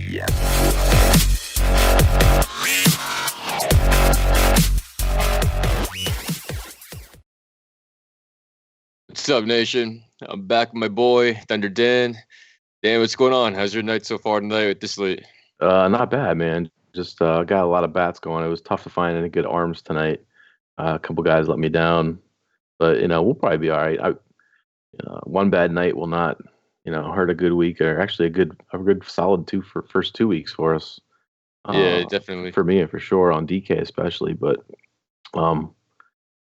What's up, Nation? I'm back with my boy, Thunder Dan. Dan, what's going on? How's your night so far tonight with this late? Not bad, man. Just got a lot of bats going. It was tough to find any good arms tonight. A couple guys let me down, but we'll probably be all right. One bad night will not, hurt a good week, or actually a good solid first 2 weeks for us. Yeah, definitely. For me, for sure, on DK especially. But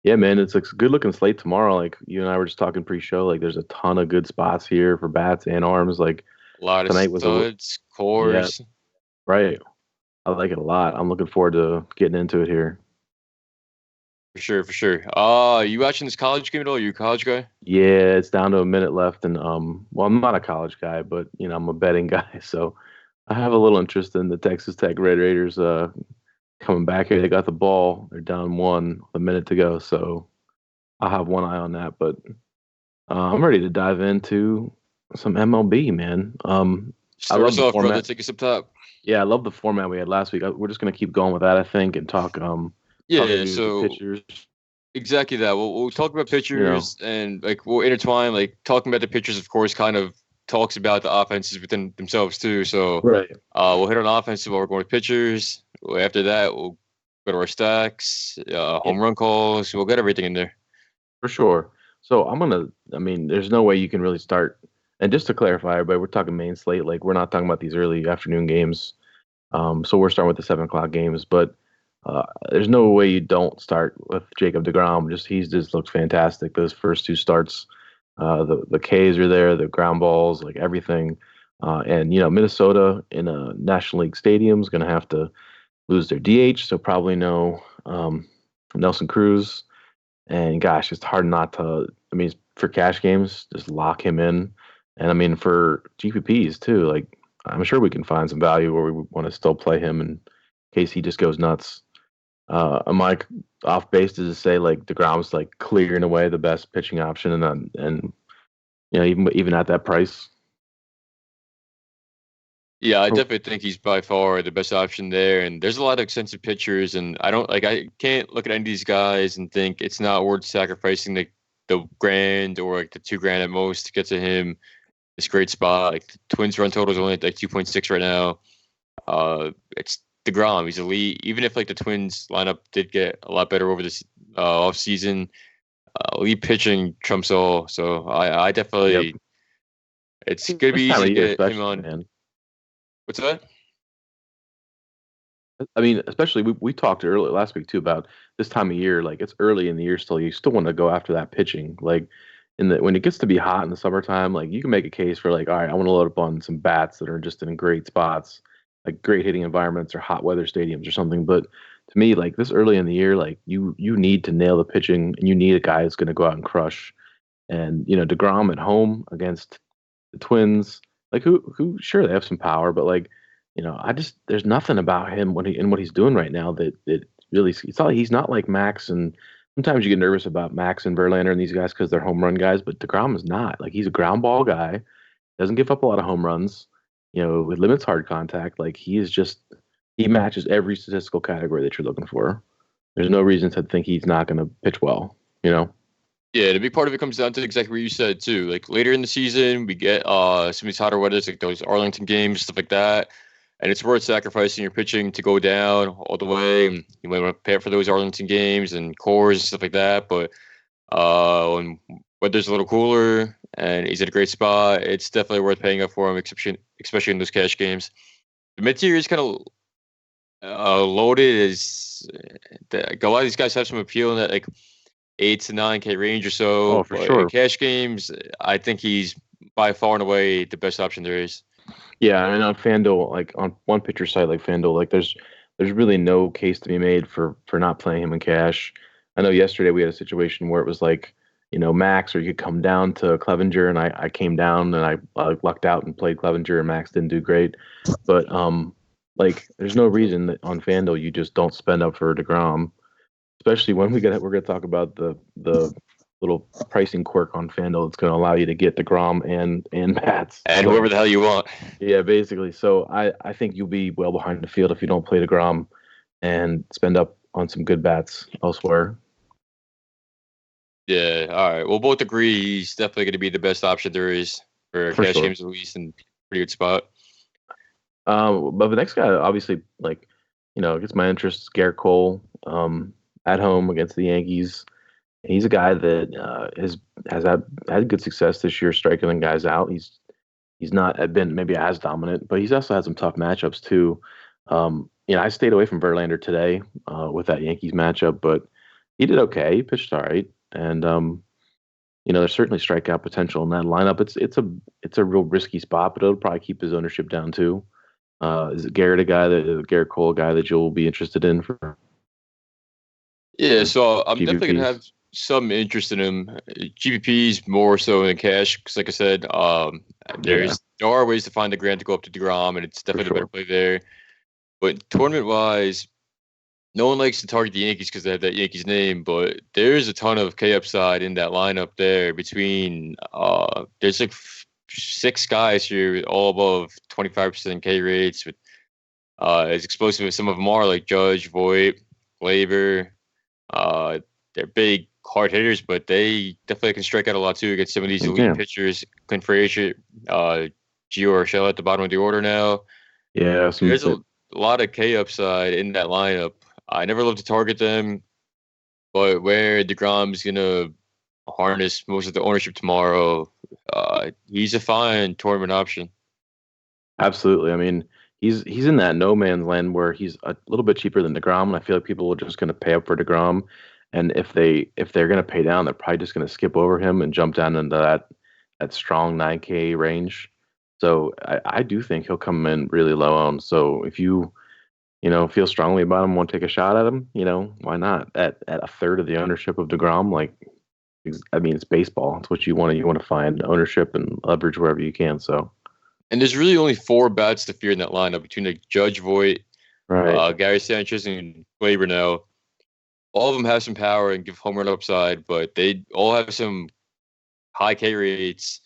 yeah, man, it's a good looking slate tomorrow. Like you and I were just talking pre-show. Like there's a ton of good spots here for bats and arms. Like a lot of tonight studs, cores. Yeah, right. I like it a lot. I'm looking forward to getting into it here. For sure. You watching this college game at all? You a college guy? Yeah, it's down to a minute left, and well, I'm not a college guy, but I'm a betting guy, so I have a little interest in the Texas Tech Red Raiders coming back here. They got the ball. They're down one, a minute to go, so I'll have one eye on that. But I'm ready to dive into some MLB, man. Start us off, brother. Take us up top. Yeah, I love the format we had last week. We're just gonna keep going with that, I think, and talk. So pitchers. Exactly that. We'll talk about pitchers and like we'll intertwine. Like talking about the pitchers, of course, kind of talks about the offenses within themselves too. So right. We'll hit on offense while we're going with pitchers. After that, we'll go to our stacks, home run calls. We'll get everything in there. For sure. So there's no way you can really start. And just to clarify, everybody, we're talking main slate. Like we're not talking about these early afternoon games. So we're starting with the 7 o'clock games, but there's no way you don't start with Jacob deGrom. He's just looked fantastic. Those first two starts, the Ks are there, the ground balls, like everything. And Minnesota in a National League stadium is going to have to lose their DH, so probably no Nelson Cruz. And gosh, it's hard not to. For cash games, just lock him in. And for GPPs too. Like I'm sure we can find some value where we want to still play him in case he just goes nuts. Am I off base to say like DeGrom's like clearing away the best pitching option, and even at that price? Yeah, I definitely think he's by far the best option there. And there's a lot of expensive pitchers, and I can't look at any of these guys and think it's not worth sacrificing the grand or like the $2,000 at most to get to him. This great spot. Like the Twins run total is only like 2.6 right now. It's DeGrom. He's elite. Even if like the Twins lineup did get a lot better over this off season, elite pitching trumps all. So I definitely. Yep. It's gonna be easy to get him on. Man. What's that? Especially we talked earlier last week too about this time of year. Like it's early in the year still. You still want to go after that pitching. Like when it gets to be hot in the summertime, like you can make a case for like, all right, I want to load up on some bats that are just in great spots, like great hitting environments or hot weather stadiums or something. But to me, like this early in the year, like you need to nail the pitching, and you need a guy that's going to go out and crush. And DeGrom at home against the Twins. Like who sure they have some power, but like, there's nothing about him what he's doing right now that really he's not like Max, and sometimes you get nervous about Max and Verlander and these guys because they're home run guys, but DeGrom is not. Like he's a ground ball guy, doesn't give up a lot of home runs, it limits hard contact. Like he matches every statistical category that you're looking for. There's no reason to think he's not going to pitch well, Yeah, the big part of it comes down to exactly what you said too. Like later in the season, we get some of these hotter weathers, like those Arlington games, stuff like that, and it's worth sacrificing your pitching to go down all the way. You might want to prepare for those Arlington games and cores and stuff like that. But when weather's a little cooler and he's at a great spot, it's definitely worth paying up for him, especially in those cash games. The mid tier is kind of loaded. A lot of these guys have some appeal in that like 8 to 9K range or so. Oh, for sure. In cash games, I think he's by far and away the best option there is. Yeah, and on FanDuel, like on one pitcher site like FanDuel, like there's really no case to be made for not playing him in cash. I know yesterday we had a situation where it was like, Max, or you could come down to Clevenger, and I came down and I lucked out and played Clevenger, and Max didn't do great. But like there's no reason that on FanDuel you just don't spend up for DeGrom. Especially when we're gonna talk about the little pricing quirk on FanDuel that's going to allow you to get DeGrom and bats. And So, whoever the hell you want. yeah, basically. So I think you'll be well behind the field if you don't play DeGrom and spend up on some good bats elsewhere. Yeah, all right. We'll both agree he's definitely going to be the best option there is for For cash sure. games at least, and pretty good spot. But the next guy, obviously, gets my interest. Garrett Cole, at home against the Yankees. He's a guy that has had good success this year, striking guys out. He's not been maybe as dominant, but he's also had some tough matchups too. I stayed away from Verlander today with that Yankees matchup, but he did okay. He pitched all right, and there's certainly strikeout potential in that lineup. It's a real risky spot, but it'll probably keep his ownership down too. Is Garrett Cole a guy that you'll be interested in for? Yeah, so I'm definitely going to GPPs? have some interest in him. GPPs more so than cash, because like I said, there are ways to find the grand to go up to DeGrom, and it's definitely the better play there. But tournament-wise, no one likes to target the Yankees because they have that Yankees name, but there's a ton of K upside in that lineup there between there's like 6 guys here all above 25% K rates with as explosive as some of them are, like Judge, Voit, Glaber. They're big hard hitters, but they definitely can strike out a lot too against some of these elite pitchers. Clint Frazier, Gio Urshela at the bottom of the order now. Yeah, there's a lot of K upside in that lineup. I never love to target them, but where DeGrom's gonna harness most of the ownership tomorrow, he's a fine tournament option. Absolutely. I mean, he's in that no man's land where he's a little bit cheaper than DeGrom, and I feel like people are just going to pay up for DeGrom. And if they're going to pay down, they're probably just going to skip over him and jump down into that strong 9K range. So I do think he'll come in really low owned. So if you feel strongly about him, want to take a shot at him, why not? At a third of the ownership of DeGrom, it's baseball. It's what you want. You want to find ownership and leverage wherever you can. So. And there's really only 4 bats to fear in that lineup between like Judge, Voit, Gary Sanchez, and Glaber now. All of them have some power and give home run upside, but they all have some high K rates.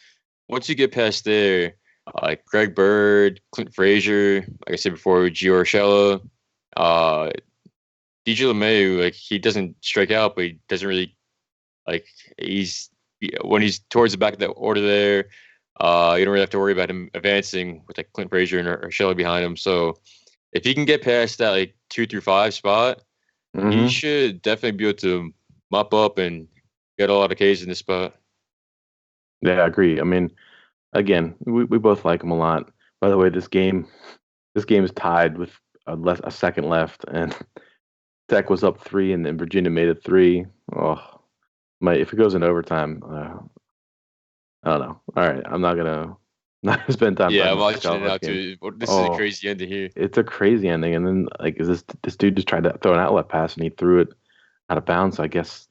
Once you get past there, like Greg Bird, Clint Frazier, like I said before, Gio Urshela, DJ LeMahieu, like he doesn't strike out, but he doesn't really when he's towards the back of the order there. You don't really have to worry about him advancing with like Clint Frazier and Urshela behind him. So if he can get past that like 2 through 5 spot, he should definitely be able to mop up and get a lot of Ks in this spot. Yeah, I agree. I mean, again, we both like him a lot. By the way, this game is tied with a second left, and Tech was up 3, and then Virginia made it 3. Oh, if it goes in overtime, I don't know. All right, I'm not gonna spend time. Yeah, I'm watching it now too. This is a crazy ending here. It's a crazy ending, and then is this dude just tried to throw an outlet pass and he threw it out of bounds? So I guess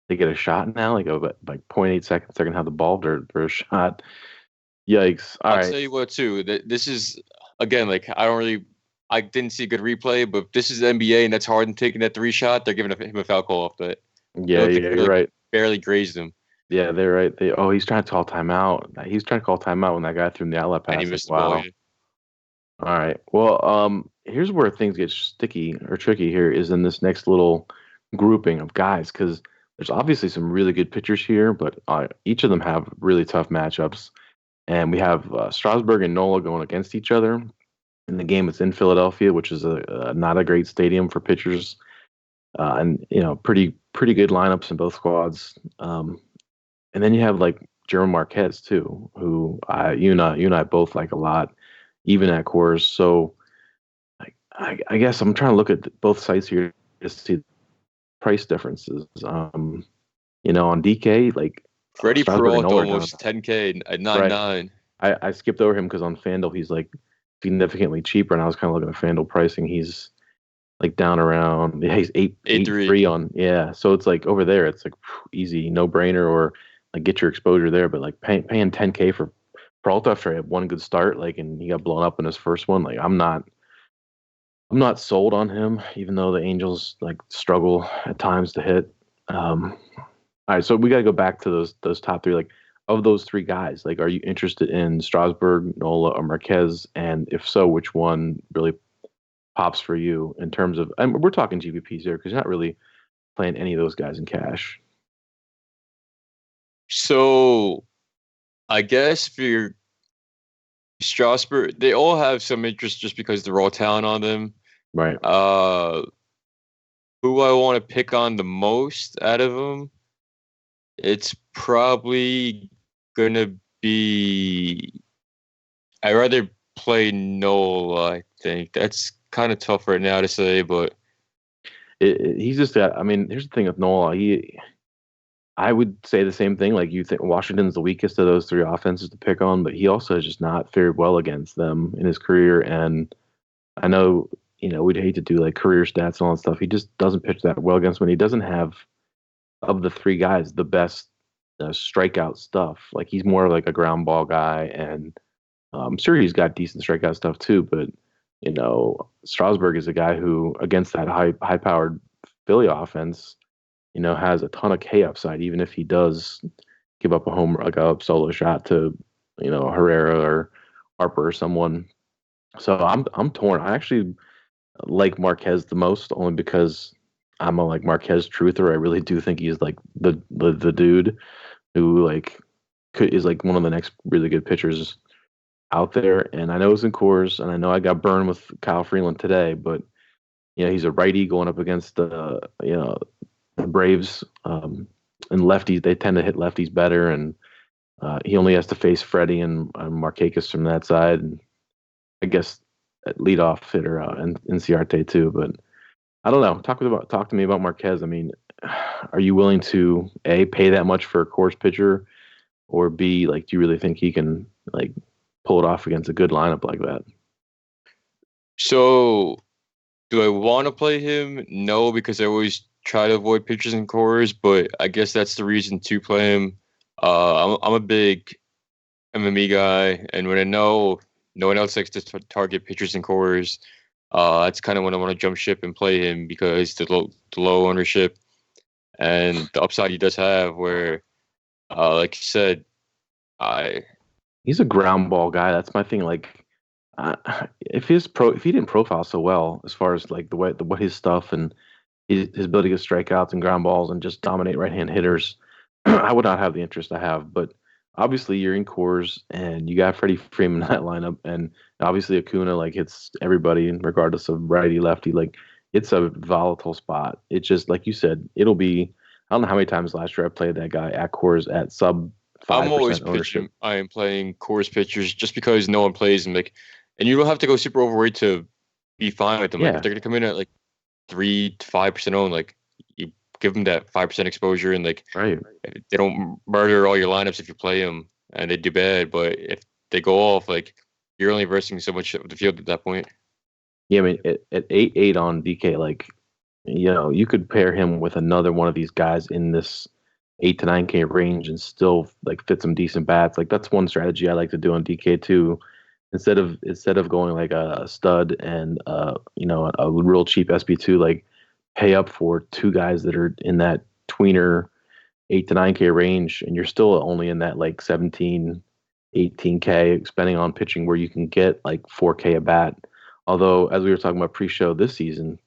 they get a shot now, like 0.8 seconds. They're gonna have the ball for a shot. Yikes! I'll tell you what too. This is again I didn't see a good replay, but this is NBA, and that's Harden taking that 3 shot. They're giving him a foul call off that. Yeah, you're right. Barely grazed him. Yeah, they're right. He's trying to call timeout. He's trying to call timeout when that guy threw him the outlet pass. And he missed the wow. ball. All right. Well, here's where things get sticky or tricky here is in this next little grouping of guys, because there's obviously some really good pitchers here, but each of them have really tough matchups. And we have Strasburg and Nola going against each other in the game. It's in Philadelphia, which is not a great stadium for pitchers. And pretty good lineups in both squads. And then you have like German Marquez too, who you and I both like a lot, even at Coors. So I guess I'm trying to look at both sites here to see price differences. On DK, like Freddie Peralta almost 10K at 9.9. I skipped over him because on FanDuel he's like significantly cheaper, and I was kind of looking at FanDuel pricing. He's like down around he's 8.3 on So it's like over there, it's like easy, no brainer, or like get your exposure there. But like paying 10K for Peralta after he had one good start, and he got blown up in his first one. Like I'm not sold on him, even though the Angels like struggle at times to hit. All right, so we got to go back to those top three. Like, of those three guys, like, are you interested in Strasburg, Nola, or Marquez? And if so, which one really pops for you in terms of? And we're talking GPPs here because you're not really playing any of those guys in cash. So I guess for Strasburg, they all have some interest just because they're all talent on them. Right. Uh, who I want to pick on the most out of them? It's probably gonna be. I'd rather play Noel. I think that's kind of tough right now to say, but He's just got. I mean, here's the thing with Nola. I would say the same thing. Like you think Washington's the weakest of those three offenses to pick on, but he also has just not fared well against them in his career. And I know, we'd hate to do like career stats and all that stuff. He just doesn't pitch that well against when he doesn't have of the three guys the best strikeout stuff. Like he's more like a ground ball guy, and I'm sure he's got decent strikeout stuff too. But Strasburg is a guy who against that high powered Philly offense has a ton of K upside, even if he does give up a home like a solo shot to, Herrera or Harper or someone. So I'm torn. I actually like Marquez the most, only because I'm a like Marquez truther. I really do think he's like the dude who like is like one of the next really good pitchers out there. And I know it's in Coors, and I know I got burned with Kyle Freeland today, but he's a righty going up against the Braves, and lefties. They tend to hit lefties better, and he only has to face Freddie and Markakis from that side, and I guess at leadoff hitter and Inciarte too. But I don't know. Talk to me about Marquez. I mean, are you willing to A, pay that much for a course pitcher, or B, like, do you really think he can like pull it off against a good lineup like that? so do I want to play him? No, because I always try to avoid pitchers and cores, but I guess that's the reason to play him. I'm a big MME guy, and when I know no one else likes to target pitchers and cores, that's kind of when I want to jump ship and play him because the low ownership and the upside he does have. Where, like you said, I He's a ground ball guy. That's my thing. Like, if he didn't profile so well as far as like what his stuff and his ability to strike outs and ground balls and just dominate right hand hitters, I would not have the interest I have. But obviously, you're in Coors and you got Freddie Freeman in that lineup, and obviously Acuna like hits everybody regardless of righty lefty. Like it's a volatile spot. It just like you said, it'll be. I don't know how many times last year I played that guy at Coors at sub I'm five always percent ownership. pitching. I am playing cores pitchers just because no one plays and like, and you don't have to go super overweight to be fine with them. Like if Yeah, they're gonna come in at like 3 to 5% owned, like you give them that 5% exposure and like right. they don't murder all your lineups if you play them and they do bad. But if they go off, like you're only versing so much of the field at that point. Yeah, I mean, at 8-8 on DK, like, you could pair him with another one of these guys in this 8 to 9K range and still like fit some decent bats. Like that's one strategy I like to do on DK too. Instead of going like a stud and a real cheap SB2, like pay up for two guys that are in that tweener 8 to 9K range, and you're still only in that like 17, 18K, spending on pitching where you can get like 4K a bat. Although, as we were talking about pre-show this season,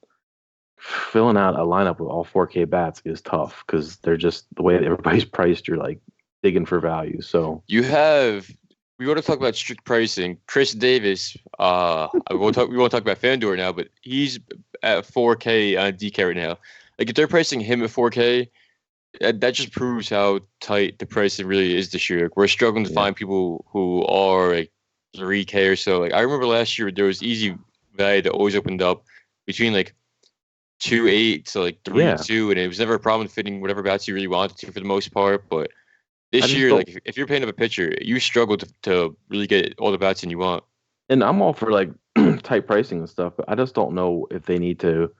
filling out a lineup with all 4K bats is tough because they're just the way that everybody's priced. You're like digging for value. So You have we want to talk about strict pricing. Chris Davis, we won't talk about FanDuel now, but he's at 4K on DK right now. Like if they're pricing him at 4K, that just proves how tight the pricing really is this year. Like, we're struggling to yeah, find people who are like 3K or so. Like I remember last year there was easy value that always opened up between like 2.8 to like three yeah. two, and it was never a problem fitting whatever bats you really wanted to for the most part. But I this just year, don't. like if you're paying up a pitcher, you struggle to really get all the bats in you want. And I'm all for like tight pricing and stuff, but I just don't know if they need to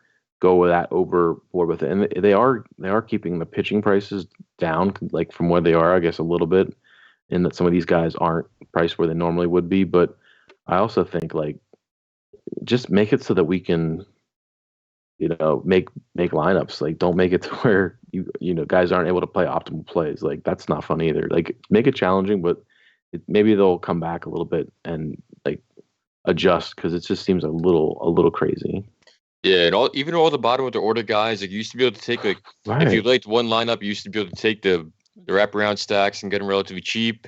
go with that overboard with it. And they are keeping the pitching prices down, like from where they are, I guess, a little bit, and that some of these guys aren't priced where they normally would be. But I also think like just make it so that we can make lineups. Like, don't make it to where guys aren't able to play optimal plays. Like, that's not fun either. Like, make it challenging, but maybe they'll come back a little bit and like adjust because it just seems a little crazy. Yeah, and even all the bottom of the order guys, like you used to be able to take like if you Right. liked one lineup, you used to be able to take the wraparound stacks and get them relatively cheap.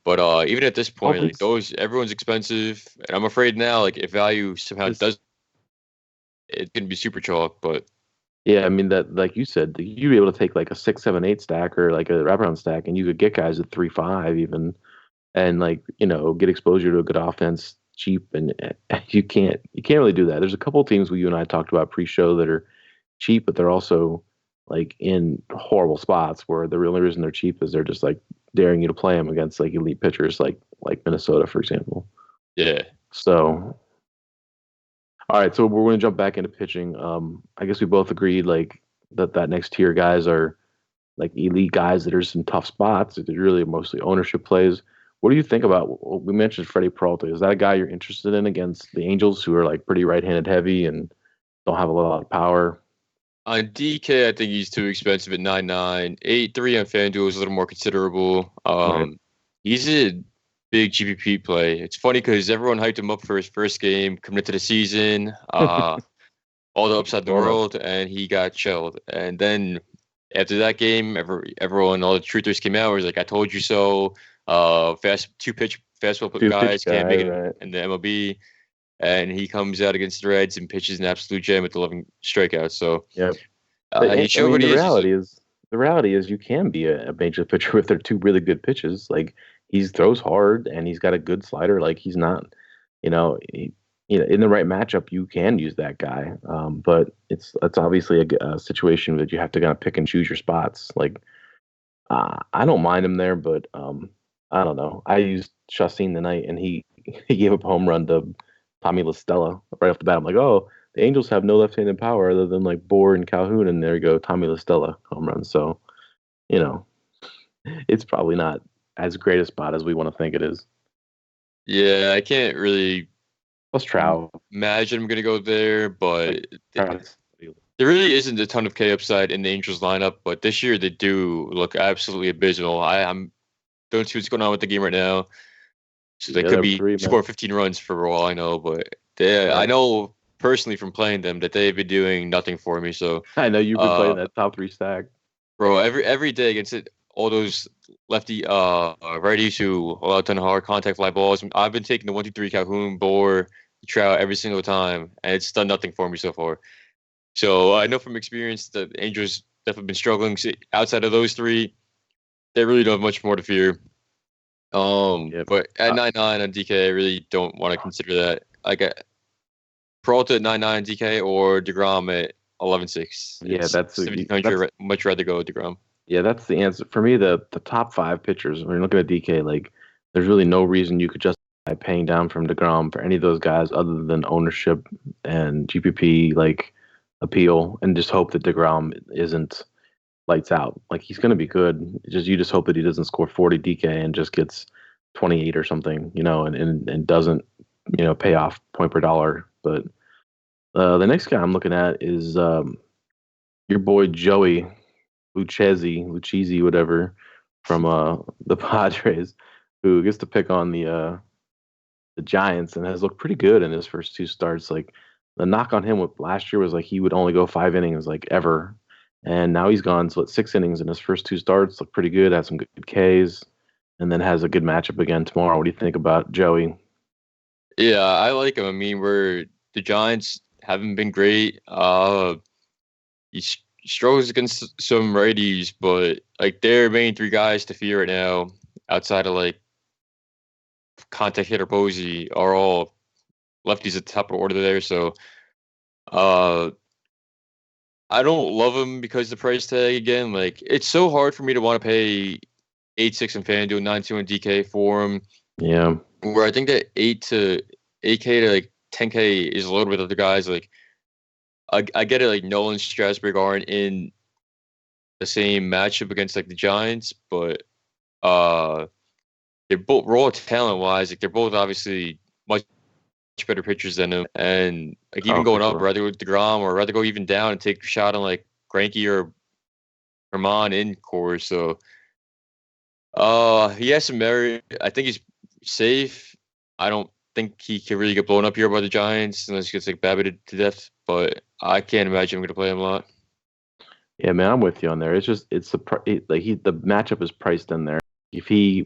But even at this All point, like these those, everyone's expensive, and I'm afraid now, like if value somehow this does, it's gonna be super chalk. But Yeah, I mean that, like you said, you'd be able to take like a 6, 7, 8 stack or like a wraparound stack, and you could get guys at 3, 5 even, and like get exposure to a good offense cheap, and you can't really do that. There's a couple teams you and I talked about pre-show that are cheap, but they're also like in horrible spots where the only reason they're cheap is they're just like daring you to play them against like elite pitchers, like Minnesota, for example. yeah, So all right, so we're going to jump back into pitching. I guess we both agreed like that next tier guys are like elite guys that are some tough spots. It's really mostly ownership plays. What do you think about? We mentioned Freddie Peralta. Is that a guy you're interested in against the Angels, who are like pretty right-handed heavy and don't have a lot of power? on DK, I think he's too expensive at 9.9. 8.3 on FanDuel is a little more considerable. Right. He's a big GPP play. It's funny because everyone hyped him up for his first game coming into the season. All the upside in the Blown up. world, and he got shelled. And then after that game, everyone, all the truthers came out. Was like, "I told you so." Fast two pitch fastball Two pitch guys can't guy, make it right? in the MLB, and he comes out against the Reds and pitches an absolute gem with 11 strikeouts. So Yeah. he I showed mean, what he is. He's the reality is you can be a major pitcher with their two really good pitches. Like he throws hard and he's got a good slider. Like he's not, you know, he, in the right matchup, you can use that guy. But it's obviously a situation that you have to kind of pick and choose your spots. Like I don't mind him there, but I don't know. I used Chassin tonight, and he gave up a home run to Tommy La Stella right off the bat. I'm like, oh, the Angels have no left-handed power other than like Bohr and Calhoun, and there you go, Tommy La Stella home run. So you know, it's probably not as great a spot as we want to think it is. yeah, I can't really Plus Trout. imagine I'm gonna go there, Like but Trout's- there really isn't a ton of K upside in the Angels lineup. But this year they do look absolutely abysmal. I'm don't see what's going on with the game right now. So they yeah, could they're be 3, man. scoring 15 runs for all I know, but I Right. know personally from playing them that they've been doing nothing for me. So, I know you've been playing uh, that top 3 stack. bro, every day against it, all those lefty righties who allow a ton of hard contact fly balls. I've been taking the 1, 2, 3 Calhoun, Bohr, Trout every single time, and it's done nothing for me so far. So I know from experience that the Angels definitely been struggling. So outside of those three, they really don't have much more to fear. Yep. But at 9.9 on DK, I really don't want to consider that. Like Peralta at 9.9 DK or DeGrom at 11.6. Yeah, It's that's 1,700. Much rather go with DeGrom. Yeah, that's the answer. For me, the top 5 pitchers, when you're looking at DK, like there's really no reason you could justify paying down from DeGrom for any of those guys other than ownership and GPP like appeal, and just hope that DeGrom isn't lights out. Like he's gonna be good. You just hope that he doesn't score 40 DK and just gets 28 or something, and doesn't, pay off point per dollar. But the next guy I'm looking at is your boy Joey Lucchesi, whatever, from the Padres, who gets to pick on the Giants and has looked pretty good in his first 2 starts. Like the knock on him with last year was like he would only go 5 innings like ever, and now he's gone 6 innings in his first 2 starts. Look pretty good. Had some good Ks, and then has a good matchup again tomorrow. What do you think about Joey? Yeah, I like him. I mean, the Giants haven't been great. He struggles against some righties, but like their main three guys to fear right now, outside of like contact hitter Posey, are all lefties at the top of the order there. So uh, I don't love him because the price tag again. Like it's so hard for me to want to pay 8.6 in FanDuel, 9.2 in DK for him. Yeah, Where I think that 8K to like 10K is loaded with other guys. Like I get it. Like Nolan Strasburg aren't in the same matchup against like the Giants, but uh, they're both raw talent wise. Like they're both obviously much better pitchers than him. And like even Oh, for going up, sure. rather go DeGrom or rather go even down and take a shot on like Greinke or Herman in course. So he has some merit. I think he's safe. I don't think he can really get blown up here by the Giants unless he gets like babbited to death. But I can't imagine I'm going to play him a lot. Yeah, man, I'm with you on there. It's the matchup is priced in there. If he'd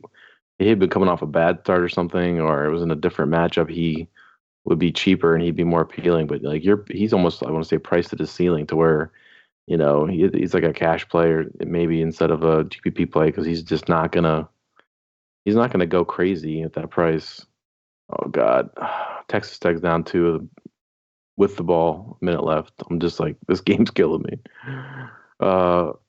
been coming off a bad start or something, or it was in a different matchup, he would be cheaper and he'd be more appealing. But like he's almost, I want to say, priced at his ceiling to where he's like a cash player maybe instead of a GPP play because he's not gonna go crazy at that price. Oh God, Texas Tech's down two with the ball, a minute left. I'm just like, this game's killing me. All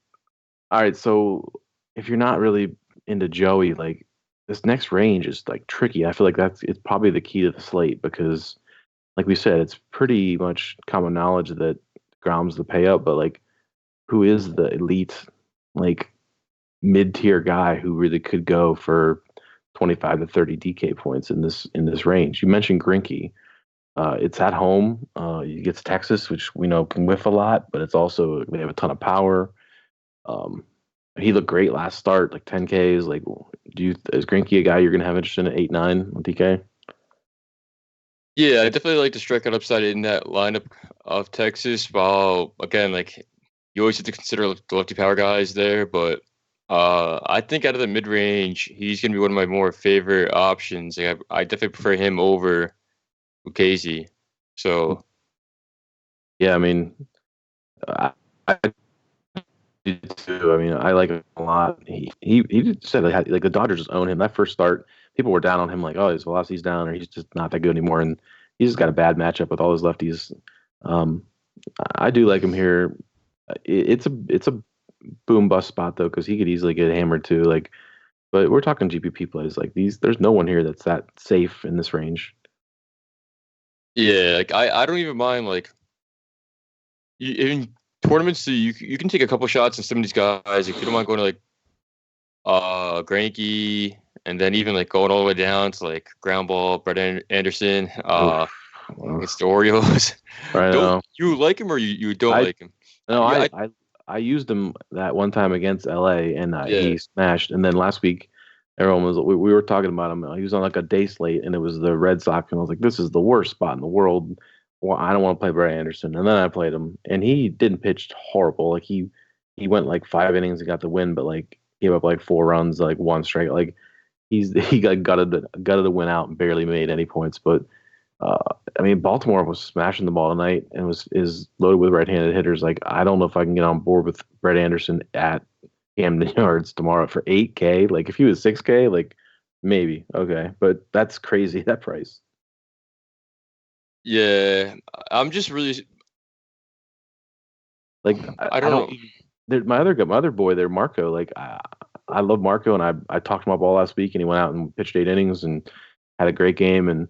right, so if you're not really into Joey, like this next range is like tricky. I feel like it's probably the key to the slate because, like we said, it's pretty much common knowledge that Grom's the pay up, but like, who is the elite, like mid-tier guy who really could go for 25 to 30 DK points in this range? You mentioned Greinke. It's at home. It gets Texas, which we know can whiff a lot, but it's also they have a ton of power. Um, he looked great last start, like 10Ks. Like, is Greinke a guy you're gonna have interest in at 8-9 on DK? Yeah, I definitely like to strike out upside in that lineup of Texas. While again, like you always have to consider the lefty power guys there, but I think out of the mid range, he's gonna be one of my more favorite options. Like, I definitely prefer him over Lucchesi. So Yeah, I mean, I do too. I mean, I like him a lot. He just said like the Dodgers just own him. That first start, people were down on him, like, oh, his velocity's down, or he's just not that good anymore. And he's just got a bad matchup with all his lefties. Um, I do like him here. It's a boom bust spot though, because he could easily get hammered too. Like, but we're talking GPP plays like these. There's no one here that's that safe in this range. yeah, like I don't even mind like in tournaments. So you can take a couple shots on some of these guys if you don't mind going to like Greinke, and then even like going all the way down to like ground ball, Brett Anderson, against the Orioles. Right Don't now, you like him or you don't I like him? no, Yeah, I used him that one time against LA, and yeah, he smashed. And then last week, everyone was we were talking about him. He was on like a day slate, and it was the Red Sox, and I was like, this is the worst spot in the world. Well, I don't want to play Brett Anderson. And then I played him, and he didn't pitch horrible. Like he went like 5 innings and got the win, but like gave up like 4 runs, like one strike. Like he got gutted the win out and barely made any points. But uh, I mean, Baltimore was smashing the ball tonight and is loaded with right-handed hitters. Like, I don't know if I can get on board with Brett Anderson at Camden Yards tomorrow for 8K. Like, if he was 6K, like maybe okay, but that's crazy that price. yeah. I'm just really Like, I I don't don't. know. My other boy there, Marco. Like, I love Marco, and I talked him up all last week, and he went out and pitched 8 innings and had a great game. And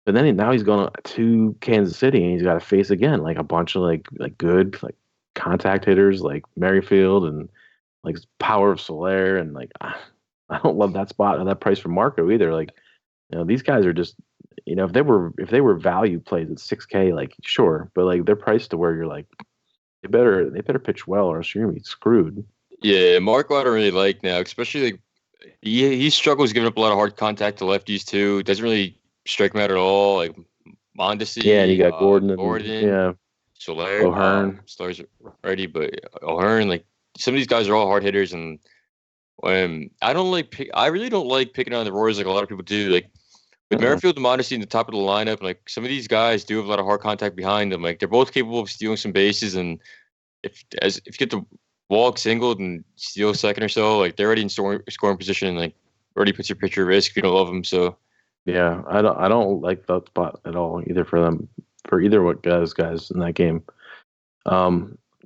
but then now he's going to Kansas City, and he's got to face again like a bunch of like good like contact hitters like Merrifield and like Power of Soler, and like I don't love that spot or that price for Marco either. Like, these guys are just, if they were value plays at 6K, like sure, but like they're priced to where you're like they better pitch well or else you're gonna be screwed. Yeah, Marco I don't really like now, especially like he struggles giving up a lot of hard contact to lefties too. Doesn't really strike me out at all. Like Yeah, and you Mondesi, got Gordon and Gordon, yeah, Soler, O'Hearn. Soler's ready, but O'Hearn, like some of these guys are all hard hitters, and I really don't like picking on the Royals like a lot of people do. Like with Uh-uh. Merrifield and Mondesi in the top of the lineup, like some of these guys do have a lot of hard contact behind them. Like they're both capable of stealing some bases, and if you get the walk singled and steal second or so, like they're already in scoring position. Like already puts your pitcher at risk if you don't love them. So Yeah, I don't like that spot at all either for them for either what guys in that game.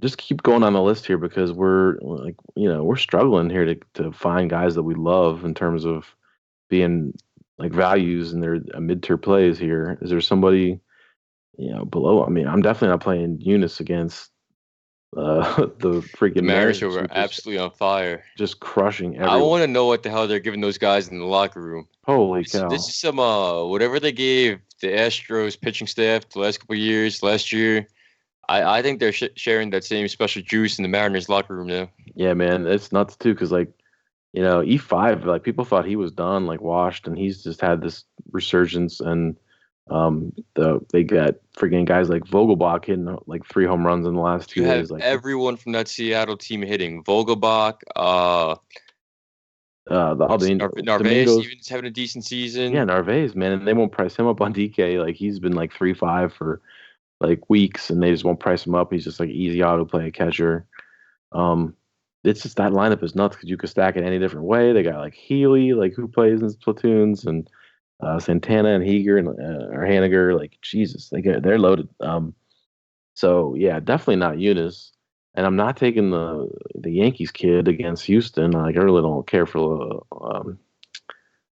Just keep going on the list here because we're like we're struggling here to find guys that we love in terms of being like values and their mid-tier plays here. Is there somebody below? I mean, I'm definitely not playing Eunice against the the freaking Mariners Mariners who were absolutely on fire. just crushing I everyone. want to know what the hell they're giving those guys in the locker room. Holy This cow! is some whatever they gave the Astros pitching staff the last couple of years, last year. I think they're sharing that same special juice in the Mariners locker room now. Yeah, man, it's nuts too. Because like E5, like people thought he was done, like washed, and he's just had this resurgence. And they got freaking guys like Vogelbach hitting like 3 home runs in the last 2 You have days. Like everyone from that Seattle team hitting. Vogelbach, Narvaez Domingos, even is having a decent season. yeah, Narvaez, man, and they won't price him up on DK. Like he's been like 3.5 for like weeks, and they just won't price him up. He's just like easy auto play catcher. Um, it's just that lineup is nuts because you could stack it any different way. They got like Healy, like who plays in platoons, and Santana and Heger and or Haniger. Like Jesus, they're loaded. So yeah, definitely not Eunice. And I'm not taking the Yankees kid against Houston. Like I really don't care for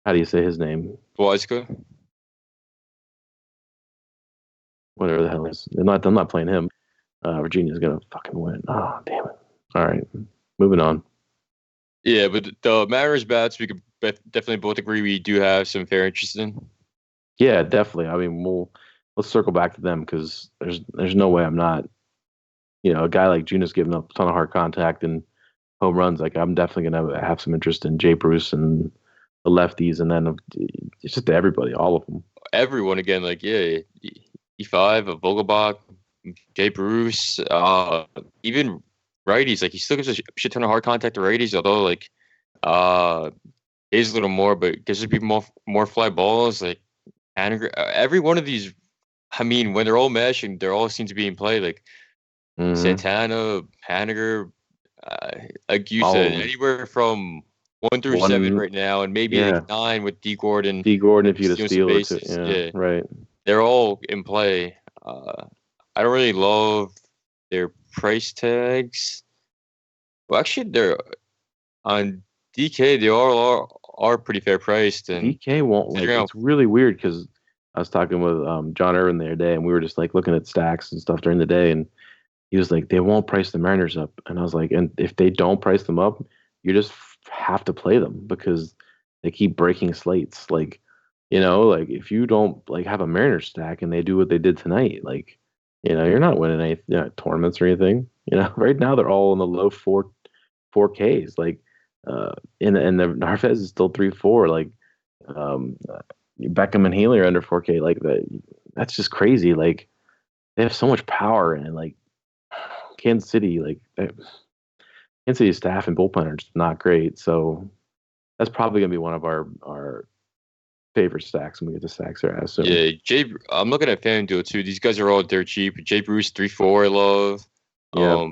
how do you say his name? Waiska. Whatever the hell it is. I'm not playing him. Virginia's gonna fucking win. Oh damn it! All right, moving on. Yeah, but the Mariners bats, we could definitely both agree we do have some fair interest in. Yeah, definitely. I mean, let's circle back to them because there's no way I'm not. A guy like Junis giving up a ton of hard contact and home runs. Like I'm definitely gonna have some interest in Jay Bruce and the lefties, and then it's just everybody, all of them. Everyone again, like yeah, E5, a Vogelbach, Jay Bruce, even righties. Like he still gives a shit ton of hard contact to righties, although like is a little more, but gives people more fly balls. Like every one of these. I mean, when they're all meshing, they all seem to be in play. Like Santana, Haniger, like you said, anywhere from 1 through 7 right now, and maybe like 9 with D Gordon. D Gordon, if you get a steal or two. Yeah, right. They're all in play. I don't really love their price tags. Well, actually, they're on DK. They all are pretty fair priced. And DK won't like. It's really weird because I was talking with John Irvin the other day, and we were just like looking at stacks and stuff during the day, and he was like, they won't price the Mariners up. And I was like, and if they don't price them up, you just have to play them because they keep breaking slates. Like, like if you don't like have a Mariners stack and they do what they did tonight, like, you're not winning any tournaments or anything. Right now they're all in the low 4Ks. Like, and the Narvaez is still 3.4. Like, Beckham and Healy are under 4K. Like that's just crazy. Like they have so much power and like Kansas City, like Kansas City staff and bullpen are just not great. So that's probably gonna be one of our favorite stacks when we get to stacks there. So yeah, I'm looking at FanDuel too. These guys are all dirt cheap. Jay Bruce 3.4, I love. Yeah.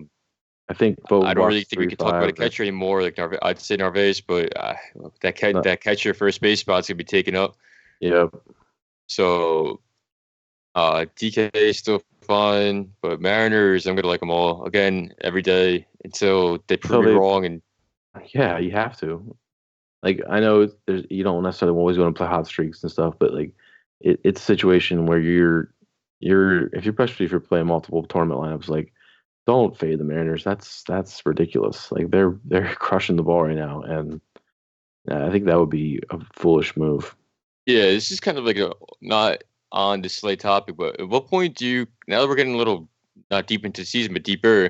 I think I don't really think we can talk about a catcher anymore. Like I'd say Narvaez, but that catcher first base spot's gonna be taken up. Yeah. So DK is still fine, but Mariners, I'm gonna like them all again every day until they prove me wrong. And yeah, you have to. Like I know you don't necessarily always want to play hot streaks and stuff, but like it's a situation where especially if you're playing multiple tournament lineups, like don't fade the Mariners. That's ridiculous. Like they're crushing the ball right now, and I think that would be a foolish move. Yeah, this is kind of like not on the slate topic, but at what point now that we're getting a little not deep into the season, but deeper,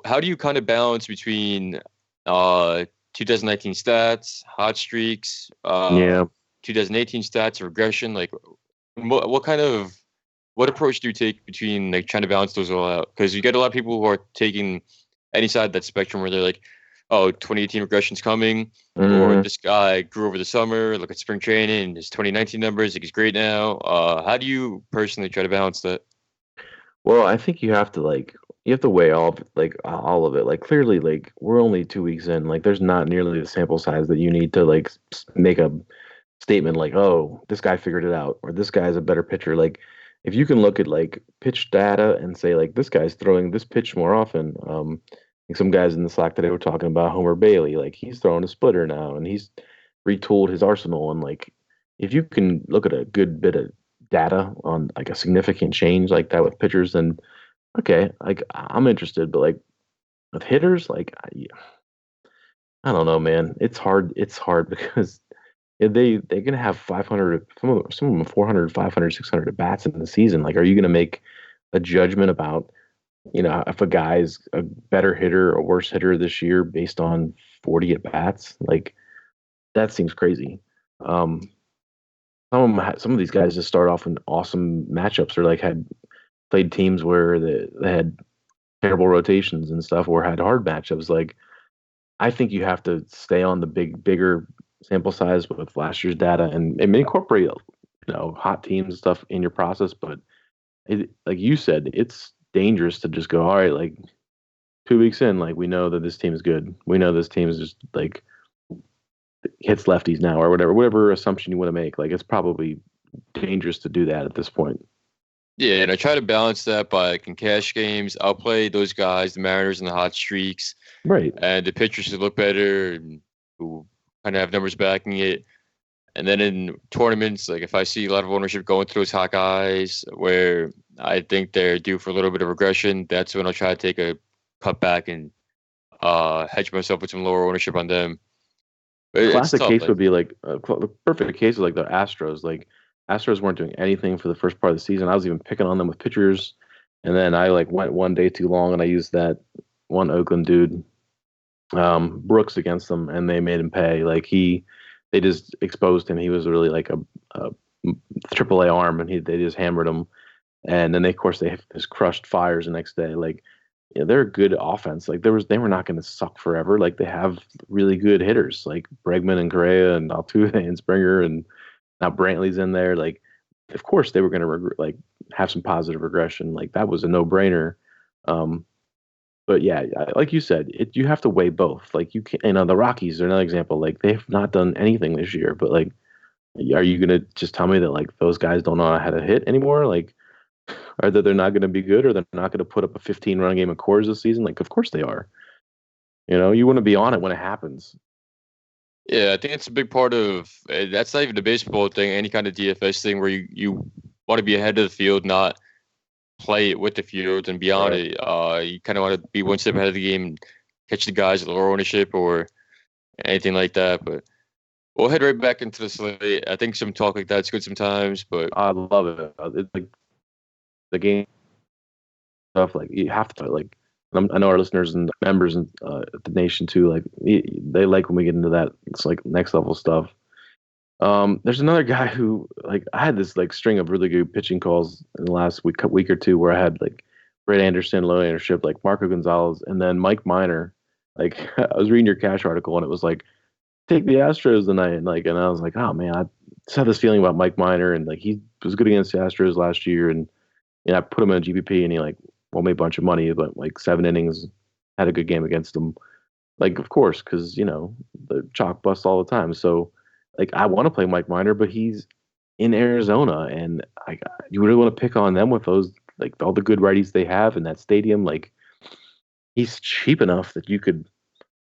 how do you kind of balance between 2019 stats, hot streaks, 2018 stats, regression? Like what approach do you take between like trying to balance those all out? Because you get a lot of people who are taking any side of that spectrum where they're like, oh, 2018 regression's coming, or this guy grew over the summer, look at spring training, and his 2019 numbers, like he's great now. How do you personally try to balance that? Well, I think you have to weigh all of it. Like clearly, like we're only 2 weeks in. Like there's not nearly the sample size that you need to like make a statement like, oh, this guy figured it out, or this guy's a better pitcher. Like if you can look at like pitch data and say like this guy's throwing this pitch more often. Like some guys in the Slack today were talking about Homer Bailey. Like he's throwing a splitter now, and he's retooled his arsenal. And like if you can look at a good bit of data on like a significant change like that with pitchers, then okay, like I'm interested. But like with hitters, like I don't know, man. It's hard. It's hard because they're gonna have 500, some of them 400, 500, 600 at bats in the season. Like, are you gonna make a judgment about, if a guy's a better hitter or worse hitter this year based on 40 at bats? Like, that seems crazy. Um, some of these guys just start off in awesome matchups, or like had played teams where they had terrible rotations and stuff, or had hard matchups. Like, I think you have to stay on the bigger sample size with last year's data, and incorporate, hot teams and stuff in your process. But like you said, it's dangerous to just go, all right, like 2 weeks in, like we know that this team is good. We know this team is just like hits lefties now, or whatever assumption you want to make. Like, it's probably dangerous to do that at this point. Yeah, and I try to balance that by like in cash games. I'll play those guys, the Mariners and the hot streaks, Right. and the pitchers who look better and who kind of have numbers backing it. And then in tournaments, like if I see a lot of ownership going through those hot guys where I think they're due for a little bit of regression, that's when I'll try to take a cut back and hedge myself with some lower ownership on them. But it's Classic tough. case would be like the perfect case is like the Astros. Like, Astros weren't doing anything for the first part of the season. I was even picking on them with pitchers, and then I like went one day too long, and I used that one Oakland dude, Brooks, against them, and they made him pay. Like, they just exposed him. He was really like a AAA arm, and they just hammered him. And then of course they just crushed Fires the next day. Like, they're a good offense. Like, they were not going to suck forever. Like, they have really good hitters like Bregman and Correa and Altuve and Springer, and now Brantley's in there. Like, of course they were going to like have some positive regression. Like, that was a no brainer. Um, but yeah, like you said, you have to weigh both. Like, you can, the Rockies are another example. Like, they've not done anything this year, but like, are you gonna just tell me that like those guys don't know how to hit anymore? Like, or that they're not going to be good, or they're not going to put up a 15-run game of Coors this season? Like, of course they are. You want to be on it when it happens. Yeah, I think it's a big part of that's not even the baseball thing, any kind of DFS thing where you want to be ahead of the field, not play it with the field and beyond Right. it. You kind of want to be one step ahead of the game and catch the guys at lower ownership or anything like that. But we'll head right back into the slate. I think some talk like that's good sometimes, but I love it. It's like the game stuff. Like, you have to like. I know our listeners and members and the nation too. Like, they like when we get into that. It's like next level stuff. There's another guy who, like, I had this like string of really good pitching calls in the last week or two, where I had like Brett Anderson, low ownership, like Marco Gonzalez, and then Mike Minor. Like, I was reading your cash article, and it was like, take the Astros tonight, and I was like, oh man, I just had this feeling about Mike Minor, and like he was good against the Astros last year, and I put him in a GPP, and he like won me a bunch of money, but like 7 innings, had a good game against him. Like, of course, because the chalk busts all the time. So like, I want to play Mike Minor, but he's in Arizona, and you really want to pick on them with those, like, all the good righties they have in that stadium. Like, he's cheap enough that you could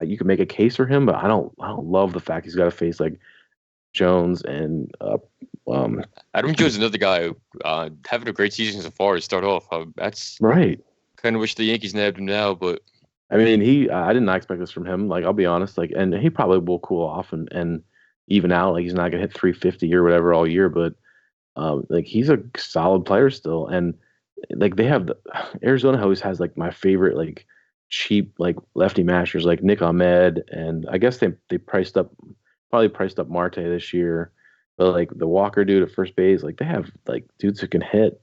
make a case for him, but I don't love the fact he's got to face like Jones and um Adam Jones is another guy who, having a great season so far to start off. That's right. kind of wish the Yankees nabbed him now, but I mean, I did not expect this from him. Like, I'll be honest, like, and he probably will cool off and even out. Like, he's not gonna hit 350 or whatever all year, but like, he's a solid player still. And like, Arizona always has like my favorite like cheap like lefty mashers like Nick Ahmed, and I guess they probably priced up Marte this year, but like the Walker dude at first base, like, they have like dudes who can hit.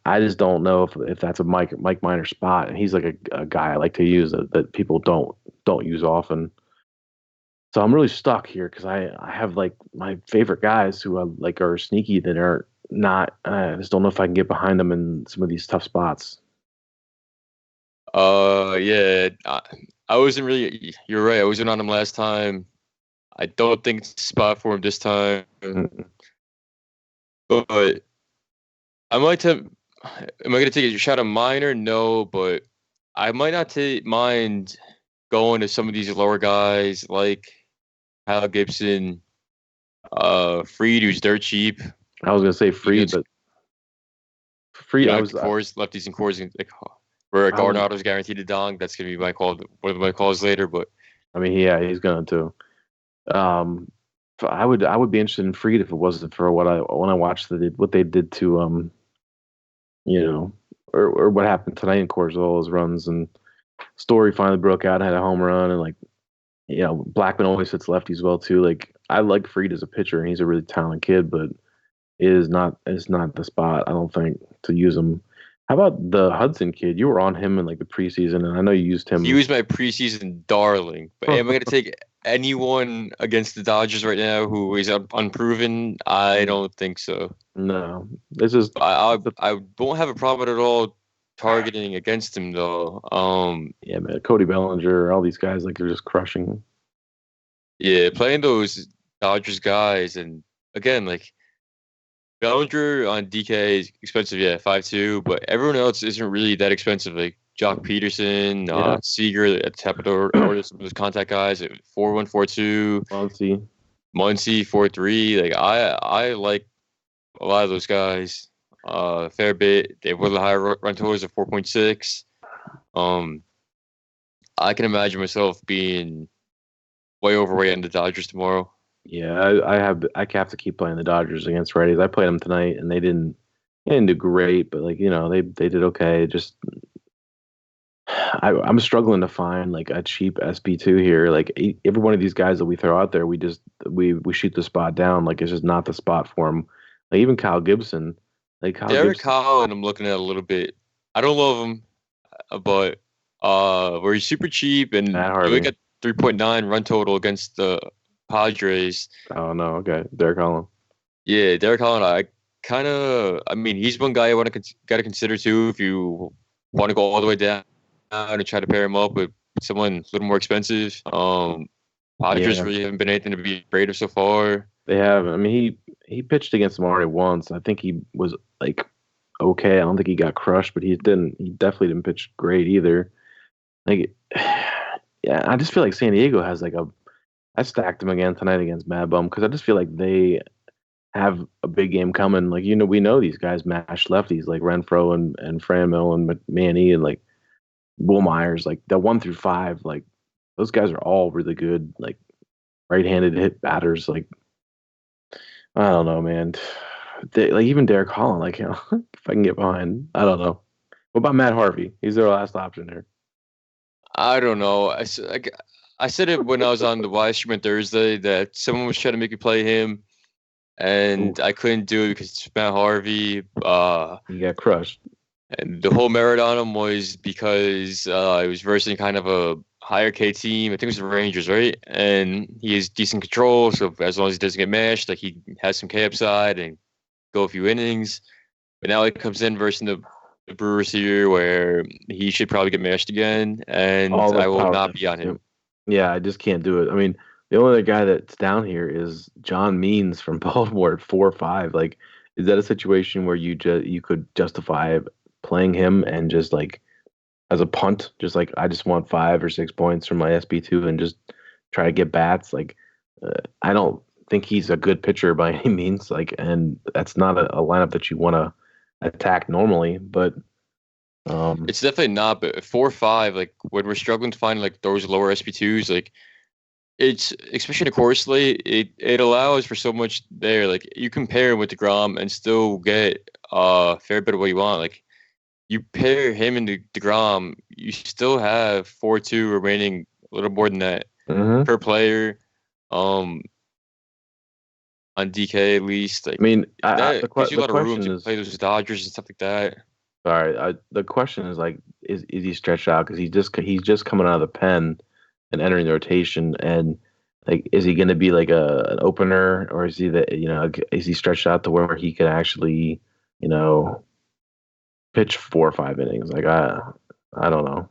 I just don't know if that's a Mike Minor spot, and he's like a guy I like to use that people don't use often. So I'm really stuck here because I have like my favorite guys who are sneaky that are not. I just don't know if I can get behind them in some of these tough spots. yeah, I wasn't really. You're right. I wasn't on him last time. I don't think it's a spot for him this time. Mm. But I might have. Am I going to take a shot at Minor? No, but I might not mind going to some of these lower guys like Kyle Gibson, Fried, who's dirt cheap. I was gonna say Freed, but Freed, Coors, lefties and Coors, like, where I was, Garnado's guaranteed a dong. That's going to be my call. One of my calls later, but I mean, yeah, he's going to. Um, I would be interested in Freed if it wasn't for when I watched what they did to you know, or what happened tonight in Coors, all those runs and Story finally broke out, had a home run, and like Blackman always hits lefties well too. Like I like Freed as a pitcher, and he's a really talented kid, but it is not the spot I don't think to use him. How about the Hudson kid? You were on him in like the preseason, and I know you used He him. was my preseason darling, but am I going to take anyone against the Dodgers right now who is unproven? I don't think so. No, this is I won't have a problem at all targeting against him though. yeah, man. Cody Bellinger, all these guys like they're just crushing. Yeah, playing those Dodgers guys, and again, like Bellinger on DK is expensive, yeah, 5.2, but everyone else isn't really that expensive. Like Jock Peterson, Yeah, Seager at the top of the order, some of those contact guys at 4.1, 4.2, Muncy. Muncy 4.3. Like I like a lot of those guys. Fair bit. They were the higher run totals of 4.6. Um, I can imagine myself being way overweight on the Dodgers tomorrow. Yeah, I have to keep playing the Dodgers against righties. I played them tonight, and they didn't do great, but like they did okay. Just I'm struggling to find like a cheap SP2 here. Like every one of these guys that we throw out there, we shoot the spot down. Like it's just not the spot for him. Like even Kyle Gibson, like Kyle Derek Gibson, Holland, I'm looking at a little bit. I don't love him, but where he's super cheap and Matt he only Harvey. got 3.9 run total against the Padres. Oh no, okay, Derek Holland. Yeah, Derek Holland, I mean, he's one guy I want to got to consider too if you want to go all the way down and try to pair him up with someone a little more expensive. Padres Yeah, really haven't been anything to be afraid of so far. they have. I mean, he pitched against them already once. I think he was like okay. I don't think he got crushed, but he didn't. He definitely didn't pitch great either. Like, yeah, I just feel like San Diego has like a. I stacked them again tonight against Mad Bum because I just feel like they have a big game coming. Like we know these guys mash lefties like Renfro and Franmil and Manny and like Will Myers. Like the 1 through 5, like those guys are all really good. Like right-handed hit batters. Like I don't know, man. Like even Derek Holland. Like if I can get behind, I don't know. What about Matt Harvey? He's their last option here. I don't know. I said it when I was on the Y stream on Thursday that someone was trying to make me play him, Ooh, and I couldn't do it because it's Matt Harvey. he got crushed. And the whole merit on him was because he was versing kind of a higher K team. I think it was the Rangers, right? And he has decent control, so as long as he doesn't get mashed, like he has some K upside and go a few innings. But now he comes in versus the Brewers here, where he should probably get mashed again, and All the I will power. not be on Yep. him. Yeah, I just can't do it. I mean, the only other guy that's down here is John Means from Baltimore at 4-5. Like, is that a situation where you could justify playing him and just like as a punt, just like I just want 5 or 6 points from my SB2 and just try to get bats? Like, I don't think he's a good pitcher by any means. Like, and that's not a lineup that you want to attack normally. But um, It's definitely not, but 4-5, like when we're struggling to find like those lower SP2s, like it's especially in a core slate, it allows for so much there. Like you compare him with DeGrom and still get a fair bit of what you want. Like you pair him and DeGrom, you still have 4.2 remaining, a little more than that mhm. per player. Um, on DK at least, like I mean, that gives you a the lot of room question to is. play those Dodgers and stuff like that. Sorry, the question is like, is he stretched out because he's just coming out of the pen and entering the rotation, and like, is he going to be like an opener, or is he is he stretched out to where he could actually, you know, pitch 4 or 5 innings? Like I don't know.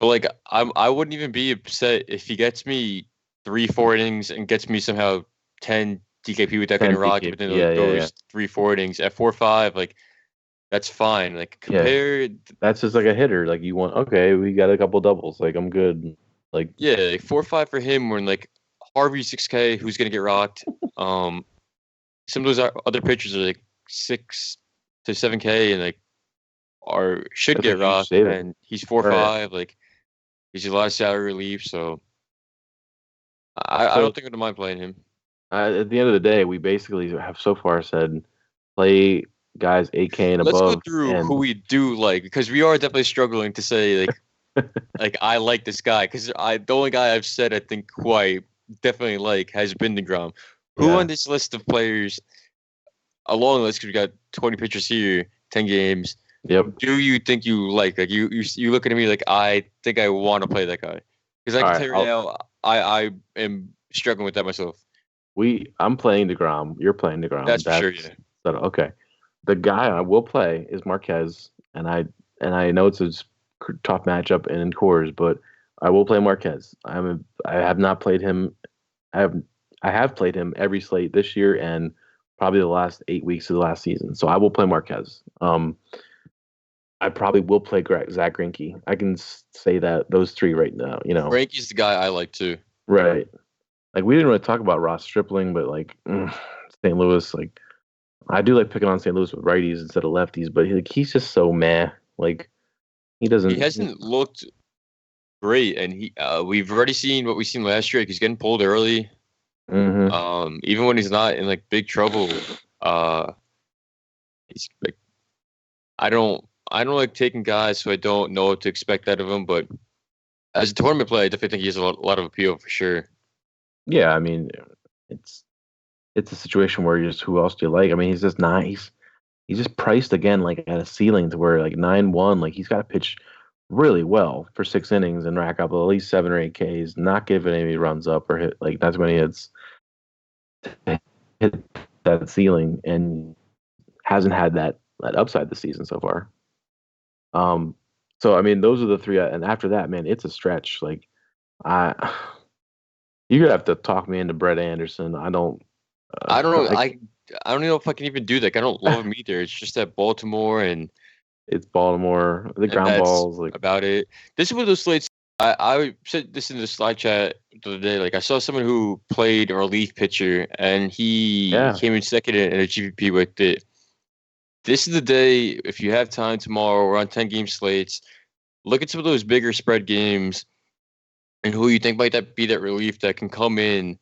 But like I wouldn't even be upset if he gets me 3, 4 innings and gets me somehow 10 DKP without getting 10 rocked DK, within yeah, yeah, yeah, those 3, 4 innings at 4-5. Like that's fine. Like yeah. compare, That's just like a hitter. Like you want, okay, we got a couple doubles. Like I'm good. Like yeah, like 4-5 for him. When like Harvey 6K, who's gonna get rocked? Um, some of those other pitchers are like 6 to 7K and like are should that's a get huge rocked, saving. and he's four Right. five. Like he's a lot of salary relief, so I So don't think I would mind playing him. at the end of the day, we basically have so far said play guys 8K and Let's go above, through who and we do like because we are definitely struggling to say like I like this guy because I the only guy I've said I think who I definitely like has been DeGrom. Who on yeah, this list of players, a long list because we got 20 pitchers here, 10 games. yep. Do you think you like you looking at me like I think I want to play that guy? Because I All can right, tell you right now I am struggling with that myself. I'm playing Degrom. You're playing Degrom. That's for sure. That's Yeah, okay. The guy I will play is Marquez, and I know it's a tough matchup and in Coors, but I will play Marquez. I have not played him. I have I have played him every slate this year and probably the last 8 weeks of the last season. So I will play Marquez. I probably will play Zach Greinke. I can say that those three right now. Frankie's the guy I like too. Right. Like we didn't really talk about Ross Stripling, but like St. Louis, like I do like picking on St. Louis with righties instead of lefties, but he's just so meh. Like he He doesn't. hasn't looked great, and we've already seen what we've seen last year. Like, he's getting pulled early. Hmm. Even when he's not in like big trouble, he's like I don't like taking guys, so I don't know what to expect out of him. But as a tournament player, I definitely think he has a lot of appeal for sure. Yeah, I mean, it's it's a situation where you just who else do you like? I mean, he's just not. He's just priced again like at a ceiling to where like 9-1, like he's got to pitch really well for 6 innings and rack up at least 7 or 8 Ks, not giving any runs up or hit like not too many hits, hit that ceiling, and hasn't had that upside this season so far. Um, so I mean, those are the three, and after that, man, it's a stretch. Like I, you're gonna have to talk me into Brett Anderson. I don't, I don't know. I, I don't know if I can even do that. Like, I don't love him either. It's just that Baltimore it's Baltimore. The and ground that's balls, like about it. This is one of those slates. I said this in the slide chat the other day. Like I saw someone who played a relief pitcher and he yeah, came in second in a GPP with it. This is the day if you have time tomorrow. We're on 10 game slates. Look at some of those bigger spread games and who you think might that be that relief that can come in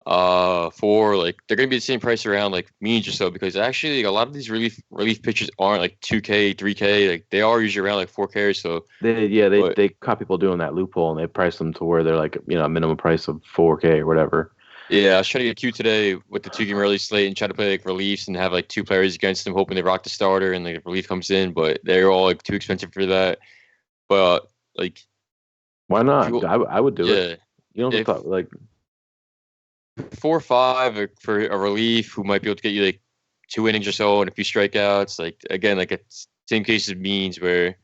for like they're gonna be the same price around like means or so because actually like, a lot of these relief pitchers aren't like 2K 3K like they are usually around like 4K or so. But they caught people doing that loophole and they priced them to where they're like a minimum price of 4K or whatever. yeah, I was trying to get cute today with the 2 game early slate and try to play like reliefs and have like two players against them, hoping they rock the starter and like relief comes in, but they're all like too expensive for that. But like, Why if not? you, I would do it. yeah, You don't have to if talk like 4 or 5 for a relief who might be able to get you like 2 innings or so and a few strikeouts, like again, like it's same case of means where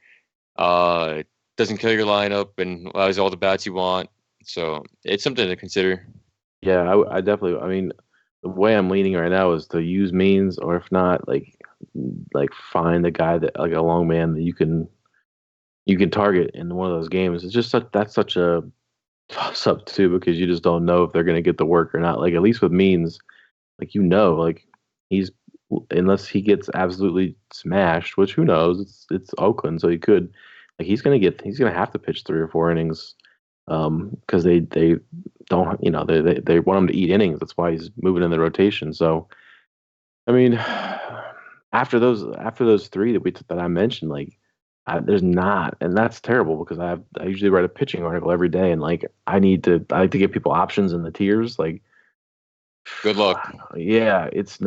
it doesn't kill your lineup and allows all the bats you want. So it's something to consider. yeah, I definitely. I mean, the way I'm leaning right now is to use means, or if not, like find a guy that like a long man that you can target in one of those games. It's just that's such a toss up too because you just don't know if they're going to get the work or not. Like at least with means, like like he's unless he gets absolutely smashed, which who knows? It's Oakland, so he could like he's gonna have to pitch 3 or 4 innings because they don't they want him to eat innings. That's why he's moving in the rotation. So I mean, after those three that I mentioned, like there's not, and that's terrible because I usually write a pitching article every day, and like I like to give people options in the tiers. Like, Good luck. yeah, it's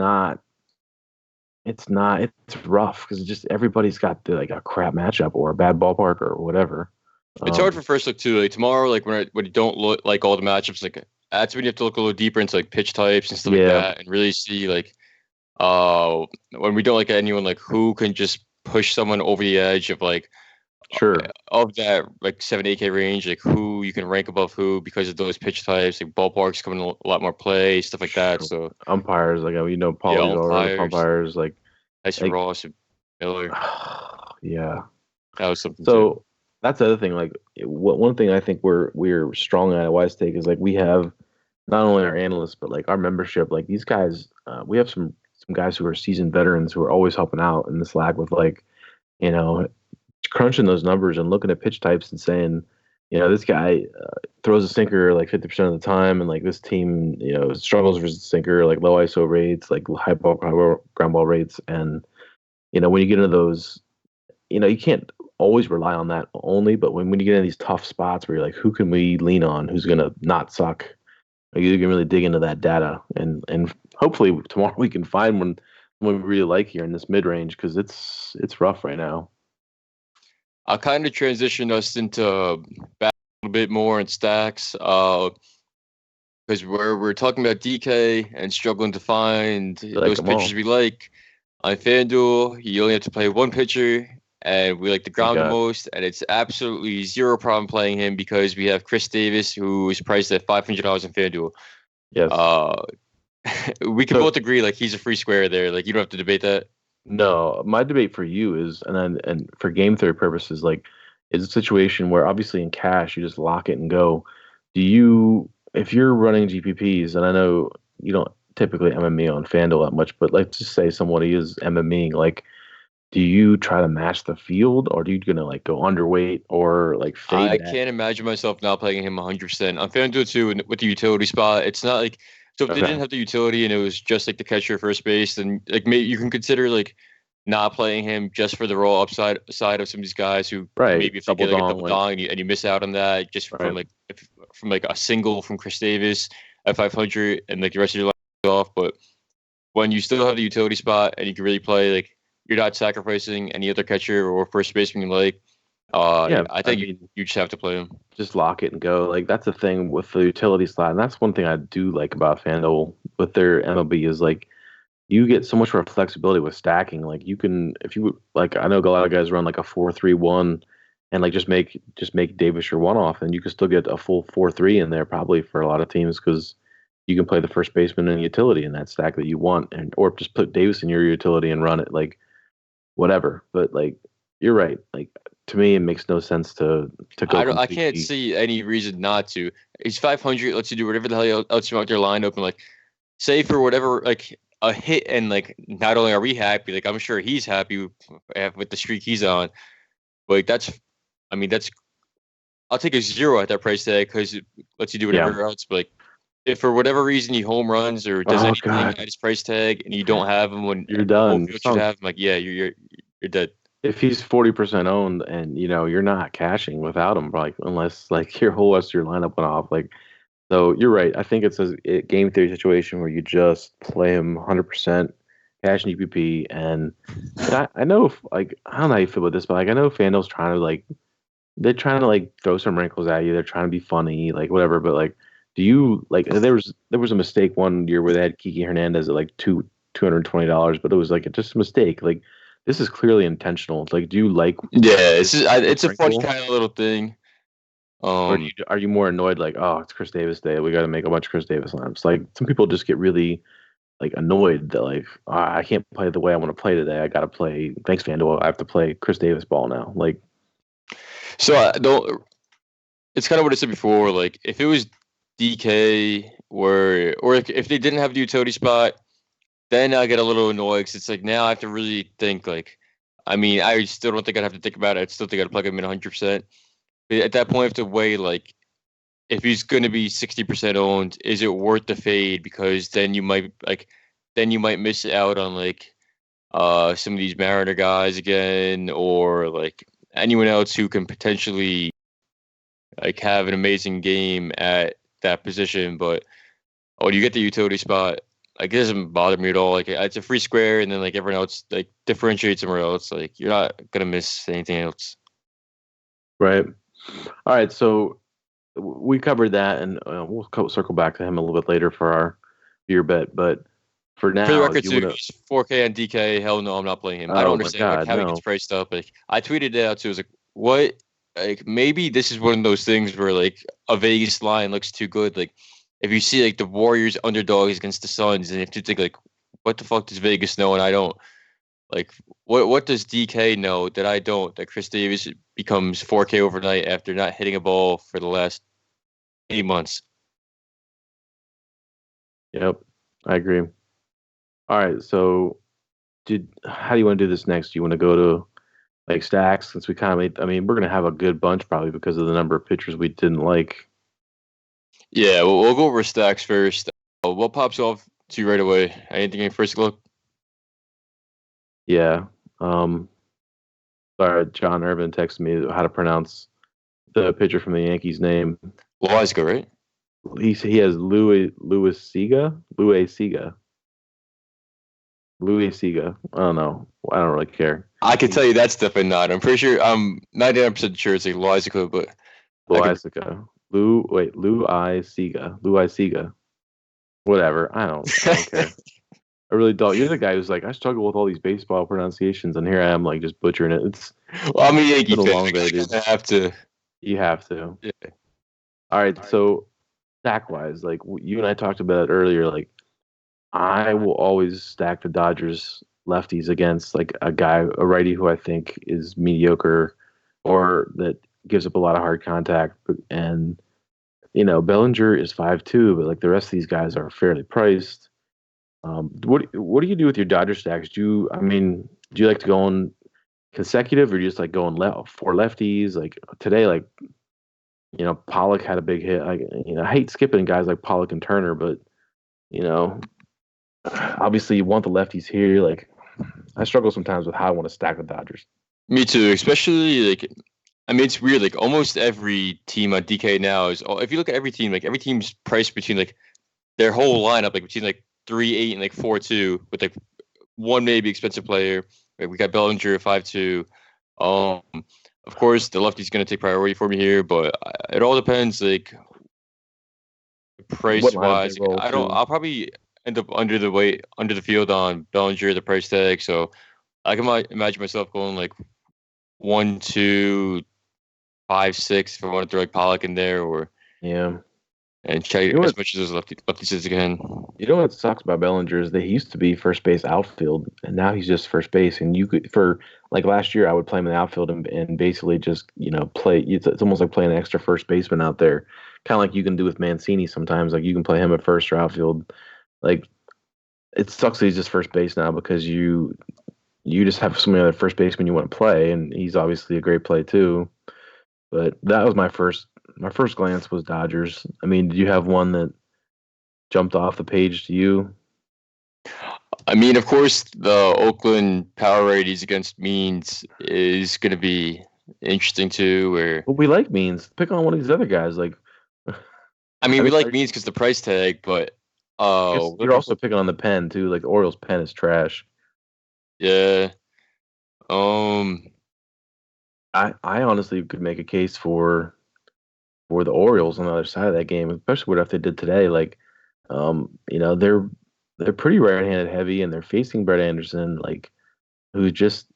rough because just everybody's got like a crap matchup or a bad ballpark or whatever. It's hard Um, for first look too. Like tomorrow, like when you don't look like all the matchups, like that's when you have to look a little deeper into like pitch types and stuff like yeah, that, and really see like when we don't like anyone like who can just push someone over the edge sure, of that like 7 8K range, like who you can rank above who because of those pitch types, like ballparks coming a lot more play, stuff like that. sure. So Umpires, like yeah, Paulie's all over umpires, umpires, Tyson like Ross, and Miller, yeah. that was something too. So that's the other thing. Like, one thing I think we're strong at Wise Take is like we have not only our analysts but like our membership. Like these guys, we have some guys who are seasoned veterans who are always helping out in the Slack with like you know crunching those numbers and looking at pitch types and saying This guy throws a sinker like 50% of the time, and like this team, struggles versus sinker, like low ISO rates, like high ground ball rates, and when you get into those, you can't always rely on that only, but when you get in these tough spots where you're like, who can we lean on? Who's gonna not suck? Like, you can really dig into that data, and hopefully tomorrow we can find one we really like here in this mid range because it's rough right now. I'll kind of transition us into back a little bit more in stacks, because we're talking about DK and struggling to find those pitchers we like. On FanDuel, you only have to play one pitcher, and we like the ground the most, and it's absolutely zero problem playing him because we have Chris Davis, who is priced at $500 in FanDuel. Yes. We can both agree, like, he's a free square there. Like, you don't have to debate that. No, my debate for you is, and for game theory purposes, like, it's a situation where obviously in cash you just lock it and go. If you're running GPPs, and I know you don't typically MME on FanDuel that much, but let's just say somebody is MMEing, like, do you try to match the field, or do you gonna like go underweight or like fade? I can't imagine myself not playing him 100%. On FanDuel too, with the utility spot, it's not like, so if they didn't have the utility and it was just like the catcher first base, then like maybe you can consider like not playing him just for the raw upside side of some of these guys who maybe if they get like a double dong and you miss out on that just from like a single from Chris Davis at 500 and like the rest of your life off. But when you still have the utility spot and you can really play, like, you're not sacrificing any other catcher or first baseman you like. I think you just have to play him. Just lock it and go. Like, that's the thing with the utility slot, and that's one thing I do like about FanDuel with their MLB is like you get so much more flexibility with stacking. Like, you can, if you like, I know a lot of guys run like a 4-3-1, and like just make Davis your one off, and you can still get a full 4-3 in there probably for a lot of teams because you can play the first baseman and utility in that stack that you want, and or just put Davis in your utility and run it like whatever. But like, you're right. Like, to me, it makes no sense to go. I can't see any reason not to. He's 500. Lets you do whatever the hell else you want with your lineup, and like, say for whatever, like a hit, and like not only are we happy, like I'm sure he's happy with the streak he's on. But like, I'll take a 0 at that price tag because it lets you do whatever else. But like, if for whatever reason he home runs or does anything at his price tag and you don't have him when you're done, you should have him, like, you're dead. If he's 40% owned and you're not cashing without him, like, unless like your whole rest of your lineup went off, like, so you're right. I think it's a game theory situation where you just play him 100% cash and GPP, and I know like I don't know how you feel about this, but like I know FanDuel's trying to they're trying to like throw some wrinkles at you. They're trying to be funny, like whatever. But like, do you like there was a mistake one year where they had Kiki Hernandez at like $220, but it was like just a mistake. Like, this is clearly intentional. It's like, do you like? Yeah, it's a fun kind of little thing. Or are you more annoyed? Like, oh, it's Chris Davis day. We got to make a bunch of Chris Davis lineups. Like, some people just get really like annoyed that like, I can't play the way I want to play today. I got to play. Thanks, FanDuel. I have to play Chris Davis ball now. Like, so it's kind of what I said before. Like, if it was DK or if they didn't have the utility spot, then I get a little annoyed because it's like now I have to really think. Like, I mean, I still don't think I'd have to think about it. I still think I'd plug him in 100%. But at that point, I have to weigh, like, if he's going to be 60% owned, is it worth the fade? Because then you might miss out on like some of these Mariner guys again, or like anyone else who can potentially like have an amazing game at that position. But you get the utility spot. Like, it doesn't bother me at all. Like, it's a free square, and then like everyone else like differentiates somewhere else. Like, you're not gonna miss anything else. Right. All right. So we covered that, and we'll circle back to him a little bit later for our beer bet. But for now, for the record, too, he's 4K on DK. Hell no, I'm not playing him. I don't understand how he gets priced up. Like, I tweeted it out too. I was like, what? Like, maybe this is one of those things where like a Vegas line looks too good. Like, if you see like the Warriors underdogs against the Suns, and you have to think like, what the fuck does Vegas know and I don't? Like, what does DK know that I don't? That Chris Davis becomes 4K overnight after not hitting a ball for the last 8 months. Yep, I agree. All right, so how do you want to do this next? Do you want to go to like stacks since we kind of made. I mean, we're gonna have a good bunch probably because of the number of pitchers we didn't like. Yeah, we'll go over stacks first. What pops off to you right away? Anything in first look? Yeah. Um. Sorry, John Irvin texted me how to pronounce the pitcher from the Yankees name. Loizaga, right? He has Louis Siga. I don't know. I don't really care. I can tell you that's definitely not. I'm pretty sure. I'm 99% sure it's like Loizaga, but I could. Loizaga. Louis Siga. Whatever. I don't care. I really don't. You're the guy who's like, I struggle with all these baseball pronunciations, and here I am like just butchering it. It's Well, I'm a Yankee been a fan. long day, dude. I have to. You have to. Yeah. All right. So stack wise, like you and I talked about it earlier, like I will always stack the Dodgers lefties against like a righty who I think is mediocre or that gives up a lot of hard contact. And, Bellinger is 5'2", but like the rest of these guys are fairly priced. What do you do with your Dodger stacks? Do you like to go on consecutive or do you just like going for lefties? Like today, like, Pollock had a big hit. I hate skipping guys like Pollock and Turner, but, you know, obviously you want the lefties here. Like I struggle sometimes with how I want to stack the Dodgers. Me too, especially like. I mean, it's weird. Like almost every team on DK now is. If you look at every team, like every team's priced between like their whole lineup, like between like 3-8 and like 4-2, with like one maybe expensive player. Like we got Bellinger at 5-2. Of course, the lefty's going to take priority for me here, but it all depends. Like price wise, I don't. I'll probably end up under the field on Bellinger, the price tag. So I can imagine myself going like 1-2. 5-6 if I want to throw like Pollock in there Yeah. And try as much as those lefties as I can. You know what sucks about Bellinger is that he used to be first base outfield, and now he's just first base. And you could, for like last year, I would play him in the outfield and basically just play. It's almost like playing an extra first baseman out there, kind of like you can do with Mancini sometimes. Like you can play him at first or outfield. Like it sucks that he's just first base now because you just have so many other first basemen you want to play, and he's obviously a great play too. But that was my first glance was Dodgers. I mean, did you have one that jumped off the page to you? I mean, of course, the Oakland power ratings against Means is going to be interesting too. Well, we like Means. Pick on one of these other guys. Like, I mean, we like Means because the price tag, but you're also picking on the pen too. Like the Orioles pen is trash. Yeah. I honestly could make a case for the Orioles on the other side of that game, especially what if they did today. Like, they're pretty right-handed heavy, and they're facing Brett Anderson, like, who is just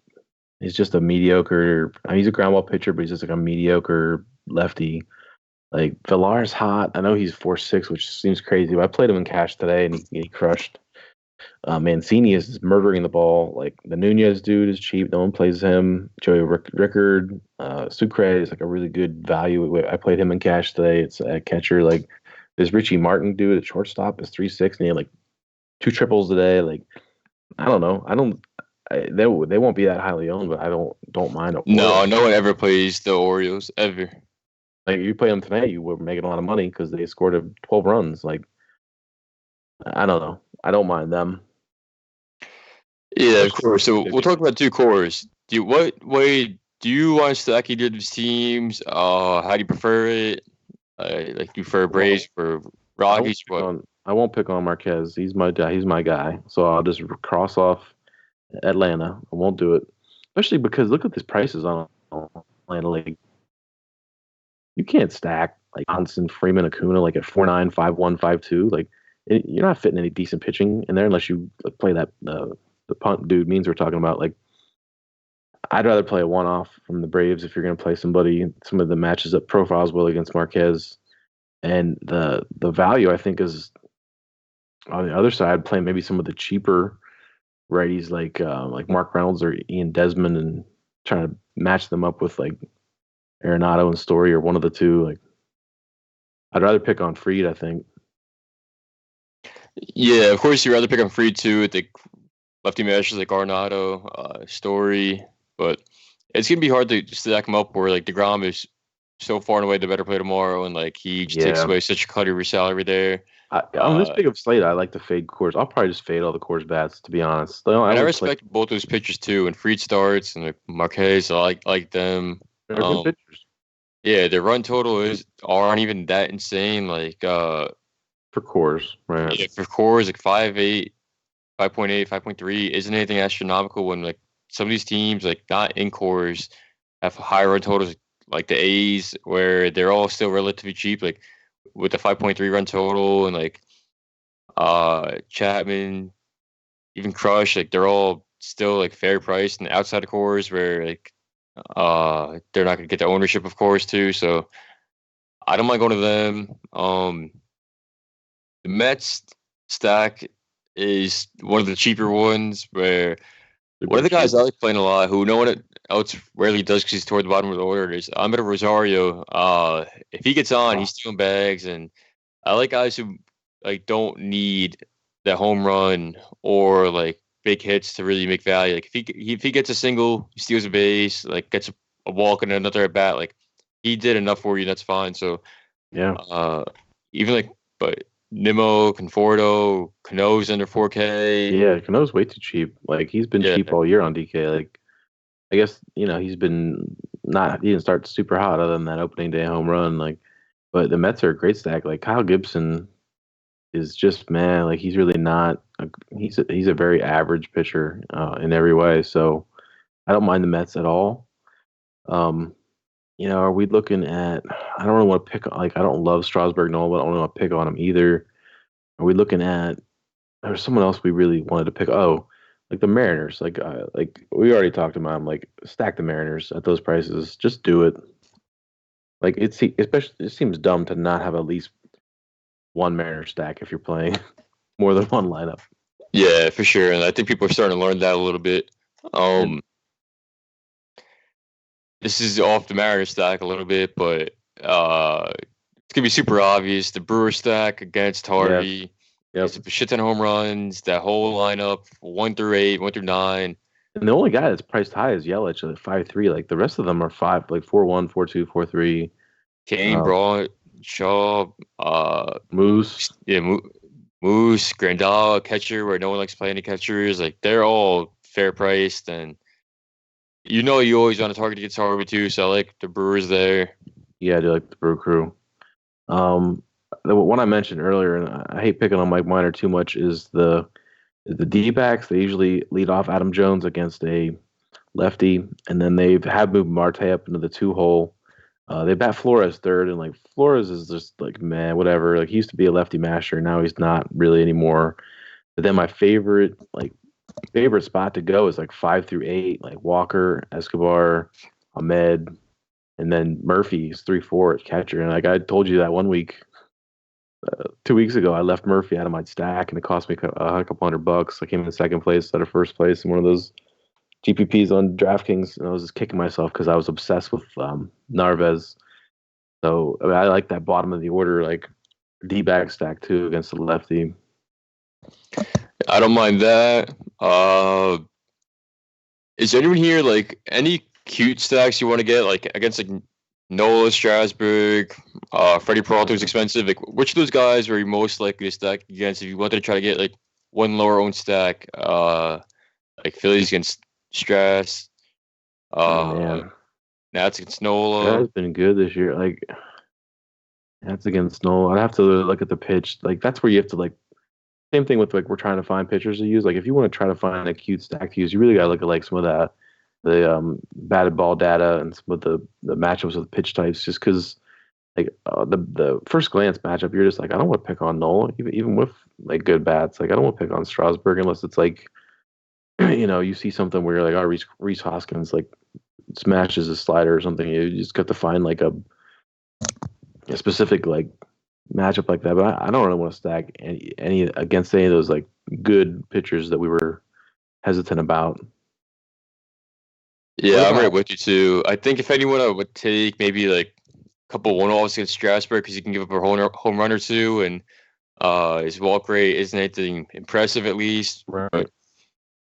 a mediocre. I mean, he's a ground ball pitcher, but he's just like a mediocre lefty. Like Villar's hot. I know he's 4'6", which seems crazy, but I played him in cash today, and he crushed. Mancini is murdering the ball. Like the Nunez dude is cheap. No one plays him. Joey Rickard, Sucre is like a really good value. I played him in cash today. It's a catcher. Like this Richie Martin dude at shortstop is 3'6", and he had like 2 triples today. Like I don't know. They won't be that highly owned, but I don't mind. No one ever plays the Orioles ever. Like you play them tonight, you were making a lot of money because they scored 12 runs. Like I don't know. I don't mind them. Yeah, of course. So we'll talk about 2 cores. What way do you want to stack either of these teams? How do you prefer it? Like you prefer Braves for Rockies? I won't pick on Marquez. He's my guy. So I'll just cross off Atlanta. I won't do it, especially because look at these prices on Atlanta League. You can't stack like Johnson, Freeman, Acuna like at 4.9, 5.1, 5.2. Like you're not fitting any decent pitching in there unless you play that the punt dude Means we're talking about. Like I'd rather play a one-off from the Braves if you're going to play somebody. Some of the matches that profiles well against Marquez, and the value I think is on the other side. Playing maybe some of the cheaper righties like Mark Reynolds or Ian Desmond, and trying to match them up with like Arenado and Story or one of the two. Like I'd rather pick on Fried, I think. Yeah, of course you'd rather pick on Fried too. The lefty matches like Arenado, Story, but it's gonna be hard to stack him up where like DeGrom is so far and away the better play tomorrow, and like he just takes Yeah. away such a cut of your salary there. On this Uh, big of slate, I like to fade Coors. I'll probably just fade all the Coors bats, to be honest. I and I would play. respect both those pitchers too. And Fried starts and like Marquez, I like them. They're good pitchers Yeah, their run total aren't even that insane. Like for Coors, right? yeah, for cores like 5.8, 5.8, 5.3 isn't anything astronomical when like some of these teams like not in cores have higher run totals like the A's where they're all still relatively cheap, like with the 5.3 run total and like Chapman, even Crush, like they're all still like fair price and outside of cores where like they're not gonna get the ownership of course too. So I don't mind going to them. The Mets stack is one of the cheaper ones where one of the guys I like playing a lot who no one else rarely does because he's toward the bottom of the order is Ahmed Rosario. If he gets on, he's stealing bags, and I like guys who like don't need the home run or like big hits to really make value. Like if he gets a single, he steals a base, like gets a walk and another at bat, like he did enough for you. That's fine. So Yeah. even like but Nimmo, Conforto, Cano's under 4K. Yeah, Cano's way too cheap. Like he's been Yeah. cheap all year on DK. Like I guess he's been he didn't start super hot other than that opening day home run. Like, but the Mets are a great stack. Like Kyle Gibson is just man. Like he's really not. He's a very average pitcher in every way. So I don't mind the Mets at all. Are we looking at? I don't really want to pick. Like I don't love Strasburg Noel, but I don't want to pick on him either. Are we looking at? There's someone else we really wanted to pick. Oh, like the Mariners. Like we already talked about them. Like stack the Mariners at those prices. Just do it. Like especially it seems dumb to not have at least one Mariner stack if you're playing more than one lineup. Yeah, for sure. And I think people are starting to learn that a little bit. This is off the Mariners stack a little bit, but it's gonna be super obvious. The Brewer stack against Harvey. Yep. It's a shit ton of home runs. That whole lineup, 1 through 8, 1 through 9. And the only guy that's priced high is Yelich at 5.3. Like the rest of them are 5, like 4.1, 4.2, 4.3. Kane, Braun, Shaw, Moose. Yeah, Moose, Grandal, catcher where no one likes playing the catchers. Like they're all fair priced, and you always want to target against Harvey too. So I like the Brewers there. Yeah, I do like the Brew Crew. The one I mentioned earlier, and I hate picking on Mike Minor too much, is the D-backs. They usually lead off Adam Jones against a lefty, and then they have moved Marte up into the 2-hole. They bat Flores third, and like Flores is just like man, whatever. Like he used to be a lefty masher, now he's not really anymore. But then my favorite spot to go is like 5 through 8, like Walker, Escobar, Ahmed, and then Murphy is 3-4 at catcher. And like I told you that one week, 2 weeks ago, I left Murphy out of my stack, and it cost me a couple $100. I came in second place instead of first place in one of those GPPs on DraftKings, and I was just kicking myself because I was obsessed with Narvaez. So I like that bottom of the order, like D-bag stack too against the lefty. I don't mind that. Is there anyone here like any cute stacks you want to get like against like Nola, Strasburg, Freddie Peralta is expensive. Like, which of those guys are you most likely to stack against if you wanted to try to get like one lower owned stack? Like Phillies against Stras. Man, Nats against Nola. that has been good this year. Like Nats against Nola. I'd have to look at the pitch. Like that's where you have to like. Same thing with like we're trying to find pitchers to use. Like if you want to try to find a cute stack to use, you really gotta look at like some of that the batted ball data and some of the matchups with pitch types, just because like the first glance matchup, you're just like, I don't want to pick on Nola, even with like good bats. Like I don't want to pick on Strasburg unless it's like, you see something where you're like, oh, Reese Hoskins like smashes a slider or something. You just got to find like a specific like matchup like that. But I don't really want to stack any against any of those like good pitchers that we were hesitant about. Yeah, I'm right with you too. I think if anyone I would take maybe like a couple one-offs against Strasburg because he can give up a home run or two, and his walk rate isn't anything impressive at least. Right.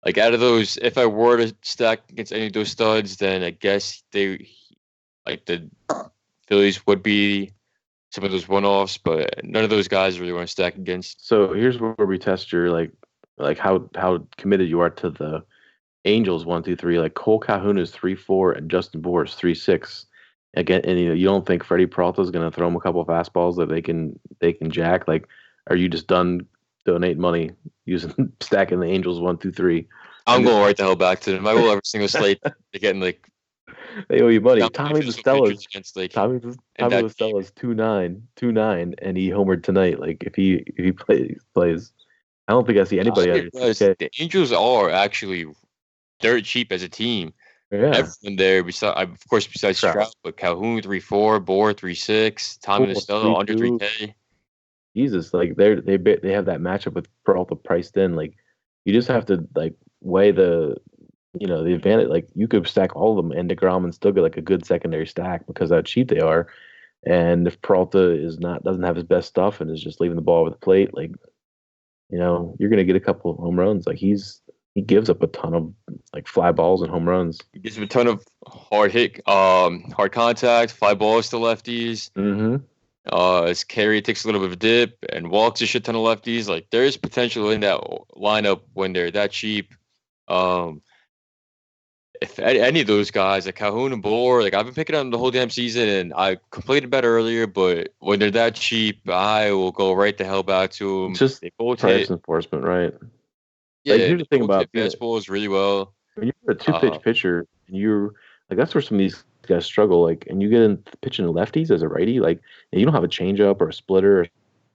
Like out of those, if I were to stack against any of those studs, then I guess the Phillies would be some of those one-offs, but none of those guys really want to stack against. So here's where we test your like how committed you are to the Angels 1, 2, 3. Like Cole Calhoun is 3-4 and Justin Bour is 3-6. Again, and you don't think Freddie Peralta is going to throw him a couple of fastballs that they can jack? Like, are you just done donating money using stacking the Angels 1, 2, 3? I'm And going right the hell back to them. I will every single slate. They're getting like they owe you money. dominant pitchers against like and Tommy that La Stella's 2-9, and he homered tonight. Like if he plays, I don't think I see anybody under because 2K. the Angels are actually dirt cheap as a team. Yeah, Everyone there, of course, besides Stroud, but Calhoun 3-4, Bohr 3-6, Tommy La almost Stella under 3-2. 3K. Jesus, like they have that matchup with Peralta priced in. Like you just have to like weigh the advantage. Like you could stack all of them and DeGrom and still get like a good secondary stack because how cheap they are. And if Peralta doesn't have his best stuff and is just leaving the ball with the plate, like you're gonna get a couple of home runs. Like he gives up a ton of like fly balls and home runs. He gives him a ton of hard contact, fly balls to lefties. Mm-hmm. His carry takes a little bit of a dip and walks a shit ton of lefties. Like there's potential in that lineup when they're that cheap. Um, if any of those guys, like Calhoun and Bohr, like I've been picking on the whole damn season, and I complained about it earlier, but when they're that cheap, I will go right the hell back to them. It's just They both price hit, enforcement, right? yeah, Like here's they the thing both about hit fastballs really well. when you're a two Uh, pitch pitcher and you're like that's where some of these guys struggle. Like and you get in pitching lefties as a righty, like and you don't have a changeup or a splitter, or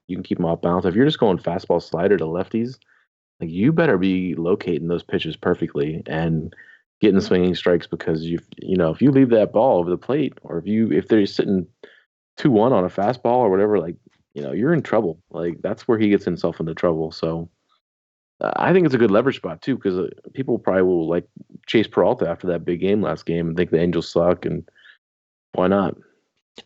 you can keep them off balance. If you're just going fastball slider to lefties, like you better be locating those pitches perfectly and getting swinging strikes because if you leave that ball over the plate or if they're sitting 2-1 on a fastball or whatever, like you're in trouble. Like that's where he gets himself into trouble. So I think it's a good leverage spot too because people probably will like chase Peralta after that big game last game and think the Angels suck and why not?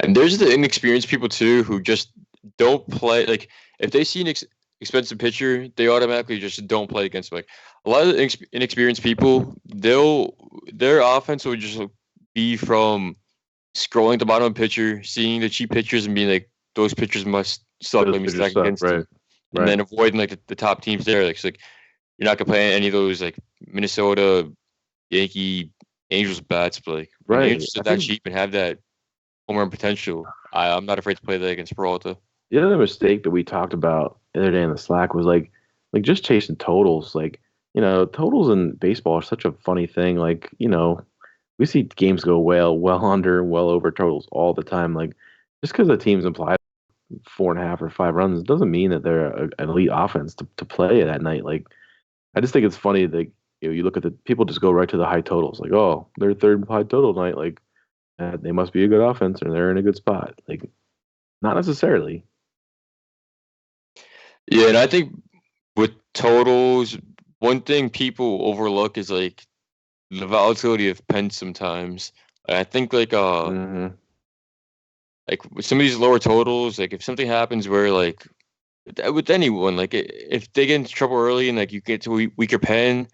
and there's the inexperienced people too who just don't play. Like if they see an expensive pitcher, they automatically just don't play against him. Like a lot of the inexperienced people, their offense will just be from scrolling the bottom of the pitcher, seeing the cheap pitchers, and being like, those pitchers must suck. Those Let me pitchers stack suck, against right? them, and Right. then avoiding like the top teams there. Like, it's like you're not gonna play any of those like Minnesota, Yankee, Angels bats, but like when the Right. Angels I are that think cheap and have that home run potential, I'm not afraid to play that against Peralta. the other mistake that we talked about the other day in the Slack was like just chasing totals. Like, totals in baseball are such a funny thing. Like, we see games go well under, well over totals all the time. Like, just because the teams imply 4.5 or 5 runs doesn't mean that they're an elite offense to play that night. Like, I just think it's funny that you look at the people just go right to the high totals. Like, oh, they're third high total night. Like, they must be a good offense or they're in a good spot. Like, not necessarily. Yeah, and I think with totals, one thing people overlook is like the volatility of pens sometimes. I think Hmm. like with some of these lower totals, like if something happens where like with anyone, like if they get into trouble early and like you get to a weaker pen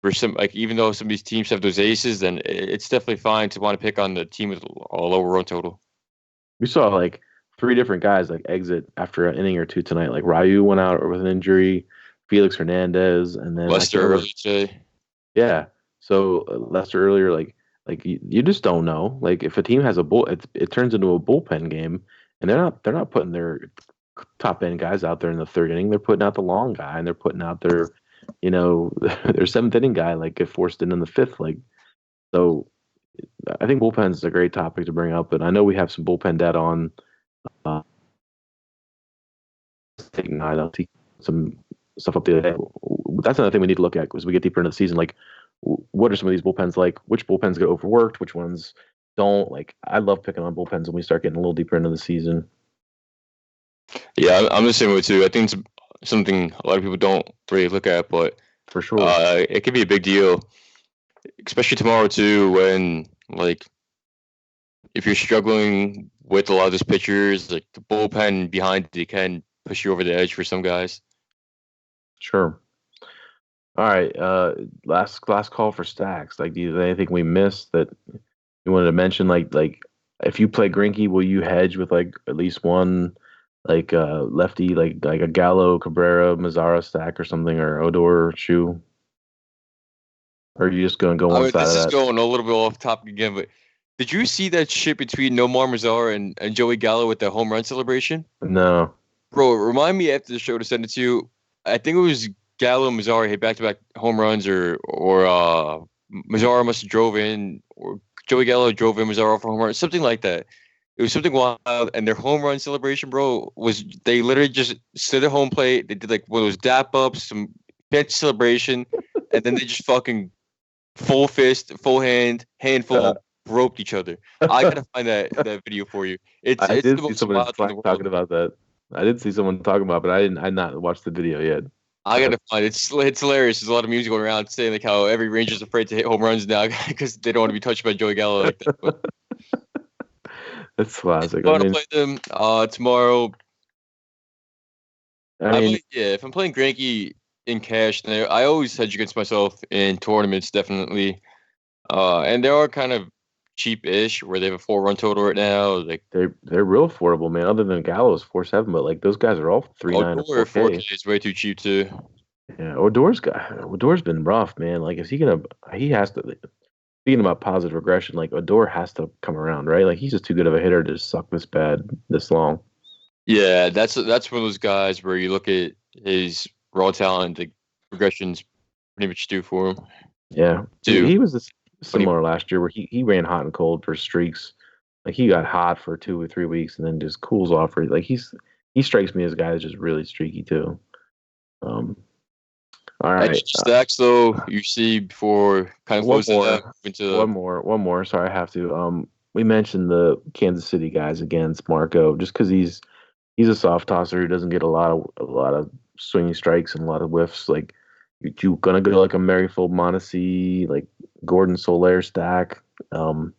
for some, like even though some of these teams have those aces, then it's definitely fine to want to pick on the team with a lower run total. We saw like three different guys like exit after an inning or two tonight. Like Ryu went out with an injury, Felix Hernandez, and then I Lester can't remember. early today. Yeah. So Lester earlier, like you just don't know. Like if a team has it turns into a bullpen game, and they're not putting their top end guys out there in the third inning. They're putting out the long guy, and they're putting out their seventh inning guy like get forced in the fifth. Like so, I think bullpen's is a great topic to bring up, and I know we have some bullpen data on. Uh, Taking I'll see some stuff up the other day. That's another thing we need to look at as we get deeper into the season. Like, what are some of these bullpens like? Which bullpens get overworked? Which ones don't? Like, I love picking on bullpens when we start getting a little deeper into the season. Yeah, I'm the same way too. I think it's something a lot of people don't really look at, but For sure. it could be a big deal, especially tomorrow too, when like if you're struggling with a lot of those pitchers, like the bullpen behind you can push you over the edge for some guys. Sure. All right. Last call for stacks. Like, do you anything we missed that you wanted to mention? Like if you play Grinky, will you hedge with like at least one like lefty, like a Gallo, Cabrera, Mazzara stack or something, or Odor Shoe? Or are you just gonna go I one mean, side this of is that? going a little bit off topic again, but did you see that shit between Nomar Mazar and Joey Gallo with the home run celebration? No. Bro, remind me after the show to send it to you. I think it was Gallo and Mazar hit back to back home runs, or Mazar must have drove in, or Joey Gallo drove in Mazar for home run, something like that. It was something wild, and their home run celebration, bro, was they literally just stood at home plate. They did like one of those dap ups, some fancy celebration, and then they just fucking full fist, full hand, Uh, handful, roped each other. I gotta find that video for you. It's I it's the did see most someone in wild thing in Slack the world. talking about that. I did see someone talking about, it, but I not watched the video yet. I That's gotta find it's hilarious. There's a lot of music going around saying like how every Ranger's afraid to hit home runs now because they don't want to be touched by Joey Gallo like that. But that's classic. I I want to mean, play them tomorrow. I I mean, might, yeah. If I'm playing Granky in cash, then I always hedge against myself in tournaments, definitely. And they are kind of cheap-ish, where they have a 4 run total right now. Like they're real affordable, man. Other than Gallo's 4.7, but like those guys are all 3.9 or Odor 4K. 4K is way too cheap too. Yeah, Odor's been rough, man. Like, is he gonna? He has to. Speaking about positive regression, like Odor has to come around, right? Like he's just too good of a hitter to suck this bad this long. Yeah, that's one of those guys where you look at his raw talent, the progression's pretty much due for him. Yeah, Two, he was this, 20. similar last year where he ran hot and cold for streaks. Like he got hot for 2 or 3 weeks and then just cools off. Like he strikes me as a guy that's just really streaky too. Um, all Any right, stacks though you see before kind of one closing out more, into one more. Sorry, I have to. We mentioned the Kansas City guys against Marco just because he's a soft tosser who doesn't get a lot of swinging strikes and a lot of whiffs. Like you gonna go like a Merrifield Mondesi, like Gordon Soler stack. Um,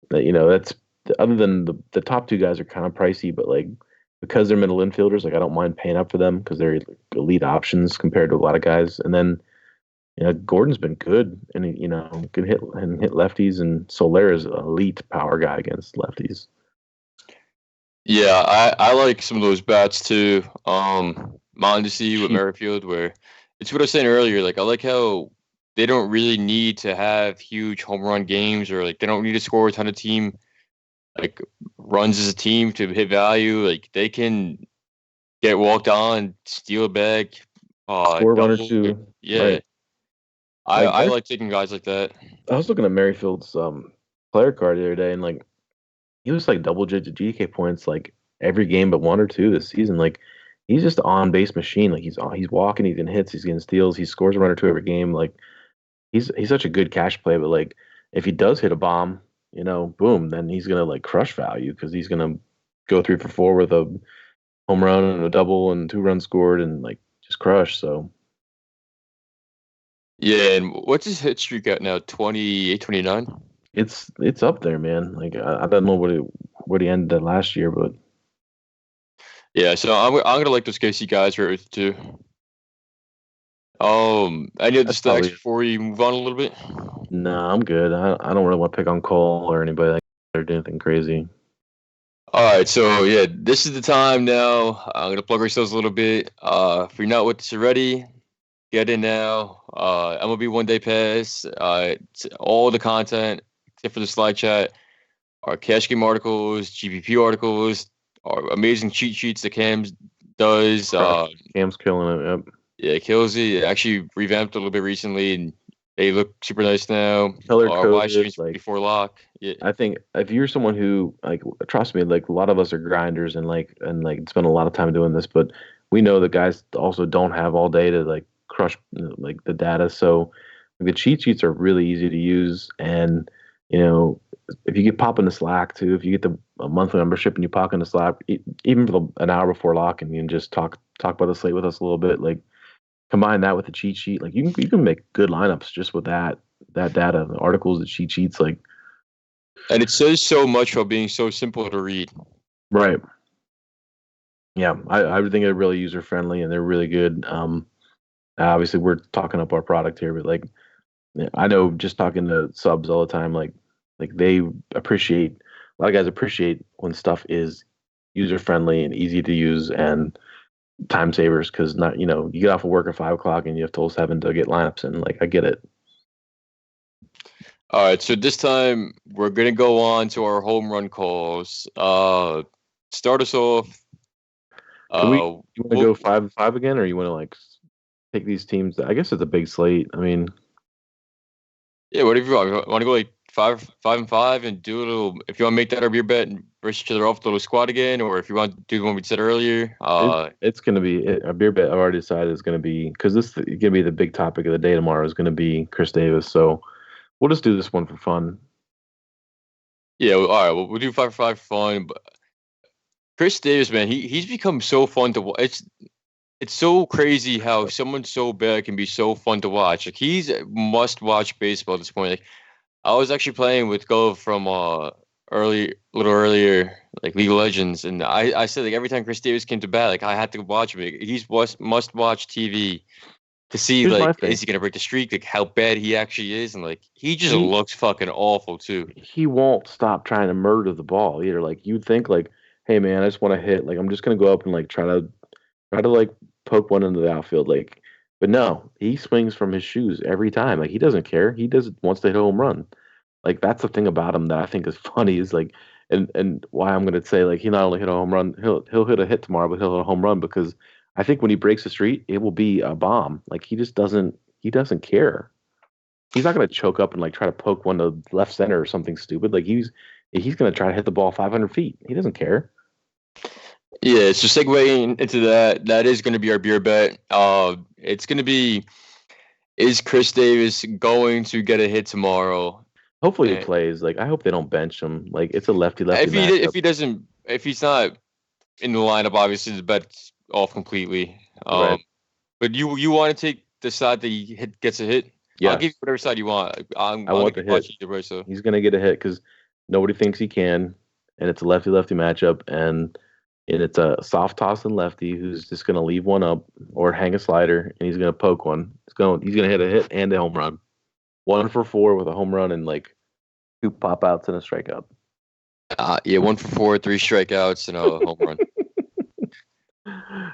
that's other than the top two guys are kind of pricey, but like because they're middle infielders, like I don't mind paying up for them because they're elite options compared to a lot of guys. And then Gordon's been good, and he can hit lefties, and Soler is an elite power guy against lefties. yeah, I like some of those bats too. Mondesi with Cheap, Merrifield, where it's what I was saying earlier. Like I like how they don't really need to have huge home run games, or like they don't need to score a ton of team like runs as a team to hit value. Like they can get walked on, steal a bag, score one or double. two, Yeah, right? Like I like taking guys like that. I was looking at Merrifield's player card the other day, and like he was like double digit GK points like every game but one or two this season. Like he's just an on base machine. Like he's walking, he's getting hits, he's getting steals, he scores a run or two every game. Like he's such a good cash play. But like if he does hit a bomb, boom, then he's gonna like crush value because he's gonna go 3 for 4 with a home run and a double and 2 runs scored and like just crush. So Yeah, and what's his hit streak at now? 28, 29? it's up there, man. Like I don't know what he ended at last year, but Yeah, so I'm gonna like those KC guys right with too. Any other that's stacks probably before we move on a little bit? nah. I'm good. I don't really want to pick on Cole or anybody like or do anything crazy. All right, so yeah, this is the time now. I'm gonna plug ourselves a little bit. If you're not with us already, get in now. MLB One Day Pass. It's all the content except for the slide chat. Our cash game articles, GPP articles, our amazing cheat sheets that Cam does. Crush. Cam's killing it. Yep. Yeah, it kills it. Actually revamped a little bit recently, and they look super nice now. Color Our live coded. streams Like before lock. Yeah, I think if you're someone who like trust me, like a lot of us are grinders and spend a lot of time doing this, but we know that guys also don't have all day to like crush like the data. So the cheat sheets are really easy to use, and you know if you get pop into Slack too, if you get the a monthly membership and you pop into Slack even for an hour before lock, and you can just talk about the slate with us a little bit, like combine that with the cheat sheet, like you can make good lineups just with that data, the articles, the cheat sheets, like and it says so much while being so simple to read. right. Yeah, I would think they're really user friendly and they're really good. Obviously, we're talking up our product here, but like yeah, I know just talking to subs all the time, like they appreciate a lot of guys appreciate when stuff is user friendly and easy to use and time savers because not you get off of work at 5 o'clock and you have till 7 to get lineups in. Like I get it. All right, so this time we're gonna go on to our home run calls. Start us off. Can we? Uh, You want to we'll, go 5-5 again, or you want to like take these teams? I guess it's a big slate. I mean, yeah, whatever you want. You want to go like 5-5 and do a little. If you want to make that our beer bet and brush each other off the little squad again, or if you want to do the one we said earlier. it's going to be a beer bet. I've already decided is going to be because this is going to be the big topic of the day tomorrow. Is going to be Chris Davis. So we'll just do this one for fun. Yeah, all right. We'll do 5-5 for fun. But Chris Davis, man, he's become so fun to watch. It's so crazy how someone so bad can be so fun to watch. Like he's a must-watch baseball at this point. Like I was actually playing with Go from little earlier, like League of Legends, and I said like every time Chris Davis came to bat, like I had to watch him. Like, he's must-watch TV to see Here's my like thing. is he gonna break the streak? Like how bad he actually is, and like he just He looks fucking awful too. he won't stop trying to murder the ball either. Like you'd think like, hey man, I just want to hit. Like I'm just gonna go up and like try to like poke one into the outfield. Like, but no, he swings from his shoes every time. Like he doesn't care. He does wants to hit a home run. Like that's the thing about him that I think is funny is like, and why I'm gonna say like he not only hit a home run, he'll hit a hit tomorrow, but he'll hit a home run because I think when he breaks the street, it will be a bomb. Like he doesn't care. He's not gonna choke up and like try to poke one to left center or something stupid. Like he's gonna try to hit the ball 500 feet. He doesn't care. Yeah, so segueing into that, that is going to be our beer bet. It's going to be is Chris Davis going to get a hit tomorrow? Hopefully he And plays. Like I hope they don't bench him. Like it's a lefty lefty matchup. if he's not in the lineup, obviously the bet's off completely. Right. But you want to take the side that gets a hit? I'll give you Yes. whatever side you want. I'm I gonna want the hit. watch either way. So He's gonna get a hit because nobody thinks he can, and it's a lefty lefty matchup, and it's a soft tossing lefty who's just gonna leave one up or hang a slider, and he's gonna poke one. He's gonna hit a hit and a home run. 1 for 4 with a home run and like 2 pop outs and a strikeout. yeah, 1 for 4, 3 strikeouts, and a home run.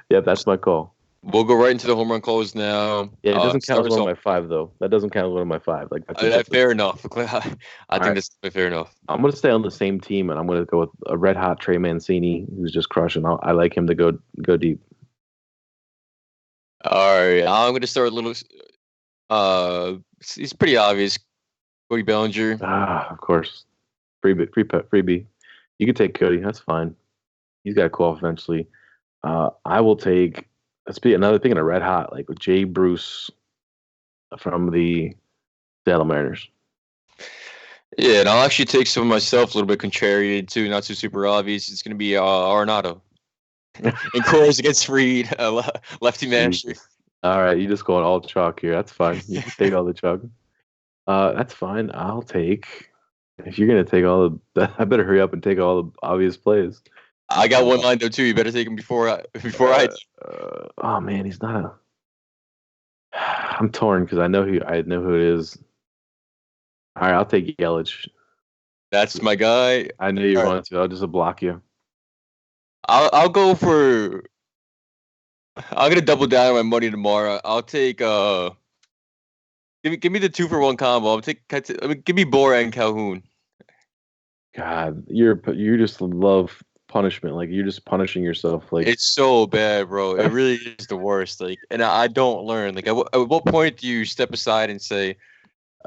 Yeah, that's my call. We'll go right into the home run calls now. Yeah, it doesn't count Start as us one of off. my 5 though. That doesn't count as one of my 5. Like I think that's Fair enough. I all think right. that's fair enough. I'm gonna stay on the same team, and I'm gonna go with a red hot Trey Mancini, who's just crushing. I like him to go deep. All right, I'm going to start with a little. It's pretty obvious. Cody Bellinger. Of course, freebie. You can take Cody. That's fine. He's got to cool off eventually. I will take. Let's be another thing in a red hot, like with Jay Bruce from the Seattle Mariners. Yeah, and I'll actually take some of myself, a little bit contrarian too, not too super obvious. It's going to be Arenado. And Coors against Reed, lefty manager. All right, you just going all chalk here. That's fine. You can take all the chalk. That's fine. I'll take. If you're gonna take all the, I better hurry up and take all the obvious plays. I got one line though too. You better take him before I. Oh man, he's not a. I'm torn because I know who it is. All right, I'll take Yelich. That's my guy. I know you All wanted to. I'll just block you. I'll go for. I'm gonna double down on my money tomorrow. I'll take give me the 2-for-1 combo. Give me Bora and Calhoun. God, you just love punishment. Like you're just punishing yourself. Like It's so bad, bro. It really is the worst. Like, and I don't learn. Like, at what point do you step aside and say,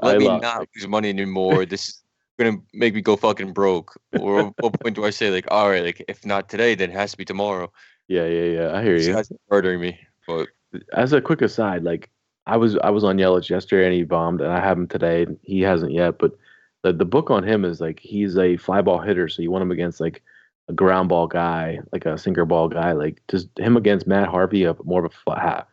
"Let me not lose money anymore. This is gonna make me go fucking broke." Or at what point do I say, like, "All right, like if not today, then it has to be tomorrow." Yeah. I hear This you. guy's murdering me. But As a quick aside, like I was on Yelich yesterday and he bombed, and I have him today. And he hasn't yet, but the book on him is like he's a fly ball hitter, so you want him against like a ground ball guy, like a sinker ball guy, like just him against Matt Harvey, more of a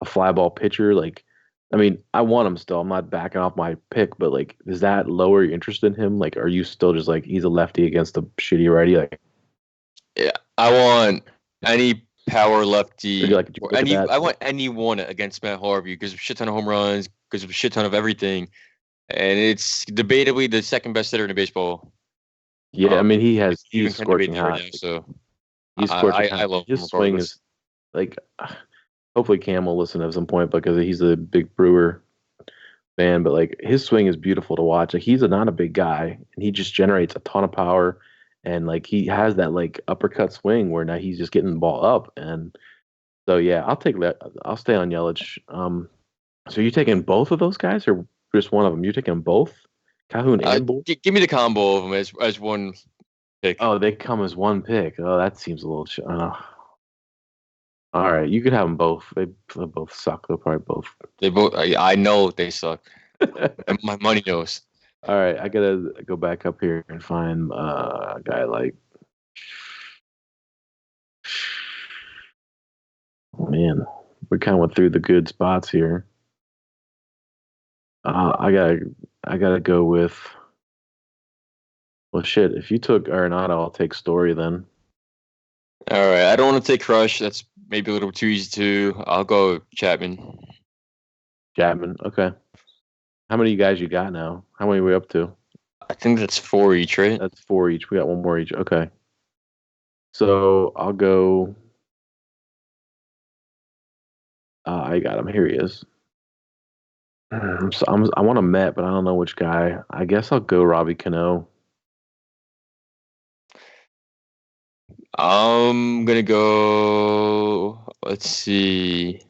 fly ball pitcher. Like, I mean, I want him still. I'm not backing off my pick, but like, does that lower your interest in him? Like, are you still just like he's a lefty against a shitty righty? Like, yeah, I want any power lefty. Did you look at that? I want anyone against Matt Harvey because of a shit ton of home runs, because of a shit ton of everything, and it's debatably the second best hitter in baseball. Yeah, I mean he's scorching hot. Right now, so he's scorching hot. I love His him swing is like. Hopefully Cam will listen at some point because he's a big Brewer fan. But like his swing is beautiful to watch. Like he's not a big guy, and he just generates a ton of power, and like he has that like uppercut swing where now he's just getting the ball up. And so yeah, I'll take that. I'll stay on Yelich. So you taking both of those guys or just one of them? You're taking both, Calhoun and Bull? Give me the combo of them as one pick. Oh, they come as one pick. Oh, that seems a little. All right, you could have them both. They both suck. They'll probably both. They both. I know they suck. My money knows. All right, I gotta go back up here and find a guy like. Man, we kind of went through the good spots here. I gotta go with. Well, shit. If you took Arenado, I'll take Story then. All right, I don't want to take Crush. That's maybe a little too easy too. I'll go Chapman. Chapman, okay. How many guys you got now? How many are we up to? I think that's 4 each, right? That's 4 each. We got one more each. Okay. So I'll go. I got him. Here he is. I want a Met, but I don't know which guy. I guess I'll go Robbie Cano. I'm gonna go. Let's see.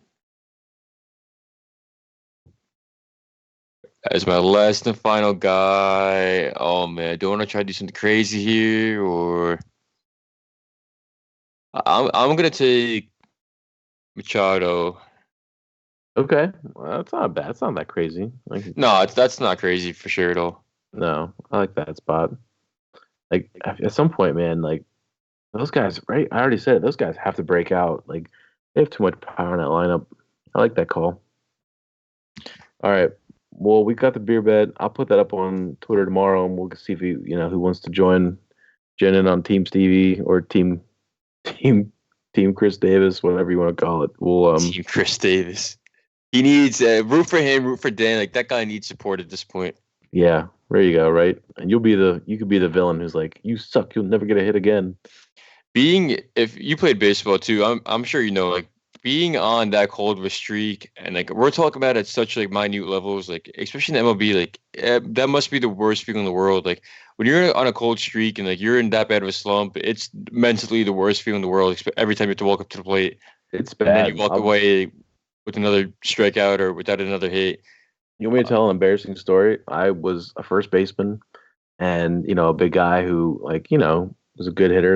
As my last and final guy. Oh man, do I want to try to do something crazy here, or I'm gonna take Machado. Okay, well, that's not bad. It's not that crazy. No, that's not crazy for sure at all. No, I like that spot. Like at some point, man, like those guys, right? I already said it, those guys have to break out. Like they have too much power in that lineup. I like that call. All right. Well, we got the beer bed. I'll put that up on Twitter tomorrow, and we'll see if who wants to join in on Team Stevie or Team Chris Davis, whatever you want to call it. We'll Team Chris Davis. He needs root for him, root for Dan. Like that guy needs support at this point. Yeah, there you go. Right, and you could be the villain who's like, you suck. You'll never get a hit again. If you played baseball too, I'm sure you know, like being on that cold of a streak, and like we're talking about at such like minute levels, like especially in the MLB, like that must be the worst feeling in the world. Like when you're on a cold streak and like you're in that bad of a slump, it's mentally the worst feeling in the world. Every time you have to walk up to the plate, it's bad. And then you walk away with another strikeout or without another hit. You want me to tell an embarrassing story? I was a first baseman, and a big guy who was a good hitter,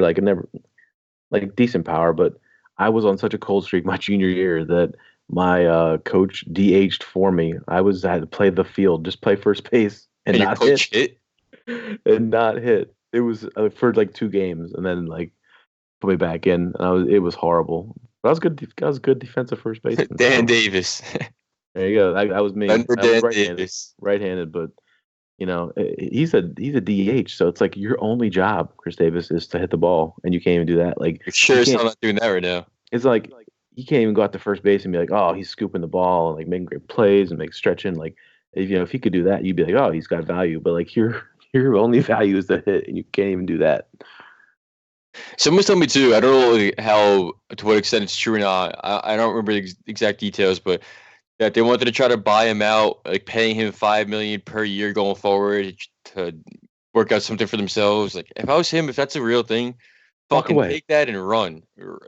decent power, but I was on such a cold streak my junior year that my coach DH'd for me. I had to play the field, just play first base and not hit. And not hit. It was for like 2 games, and then put me back in. And it was horrible. But I was good. I was a good defensive first baseman. Dan Davis. There you go. That was me. Under Dan Davis. Right-handed, but he's a DH, so it's like your only job, Chris Davis, is to hit the ball, and you can't even do that. Like, you're sure as hell not doing that right now. It's like you can't even go out to first base and be like, oh, he's scooping the ball and like making great plays and stretching. Like, if he could do that, you'd be like, oh, he's got value. But like your only value is to hit, and you can't even do that. Someone's told me too. I don't know to what extent it's true or not. I don't remember the exact details, but that they wanted to try to buy him out, like paying him $5 million per year going forward to work out something for themselves. Like if I was him, if that's a real thing, fucking take that and run.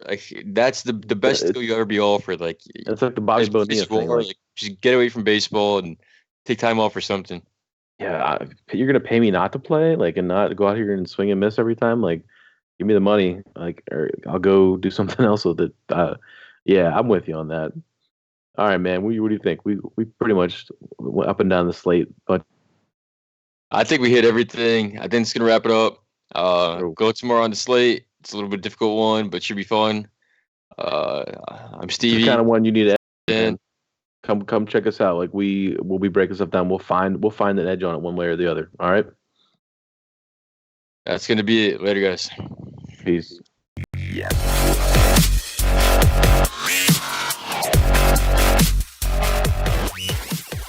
Like that's the best skill you ever be offered. Like it's like the Bobby Bonilla thing. Like, just get away from baseball and take time off or something. Yeah, you're gonna pay me not to play, and not go out here and swing and miss every time. Like, give me the money, or I'll go do something else with it. Yeah, I'm with you on that. All right, man. What do you think? We pretty much went up and down the slate, but I think we hit everything. I think it's gonna wrap it up. Go tomorrow on the slate. It's a little bit difficult one, but should be fun. I'm Stevie. It's the kind of one you need to edge. Come check us out. Like we'll be breaking stuff down. We'll find an edge on it one way or the other. All right. That's gonna be it. Later, guys. Peace. Yeah.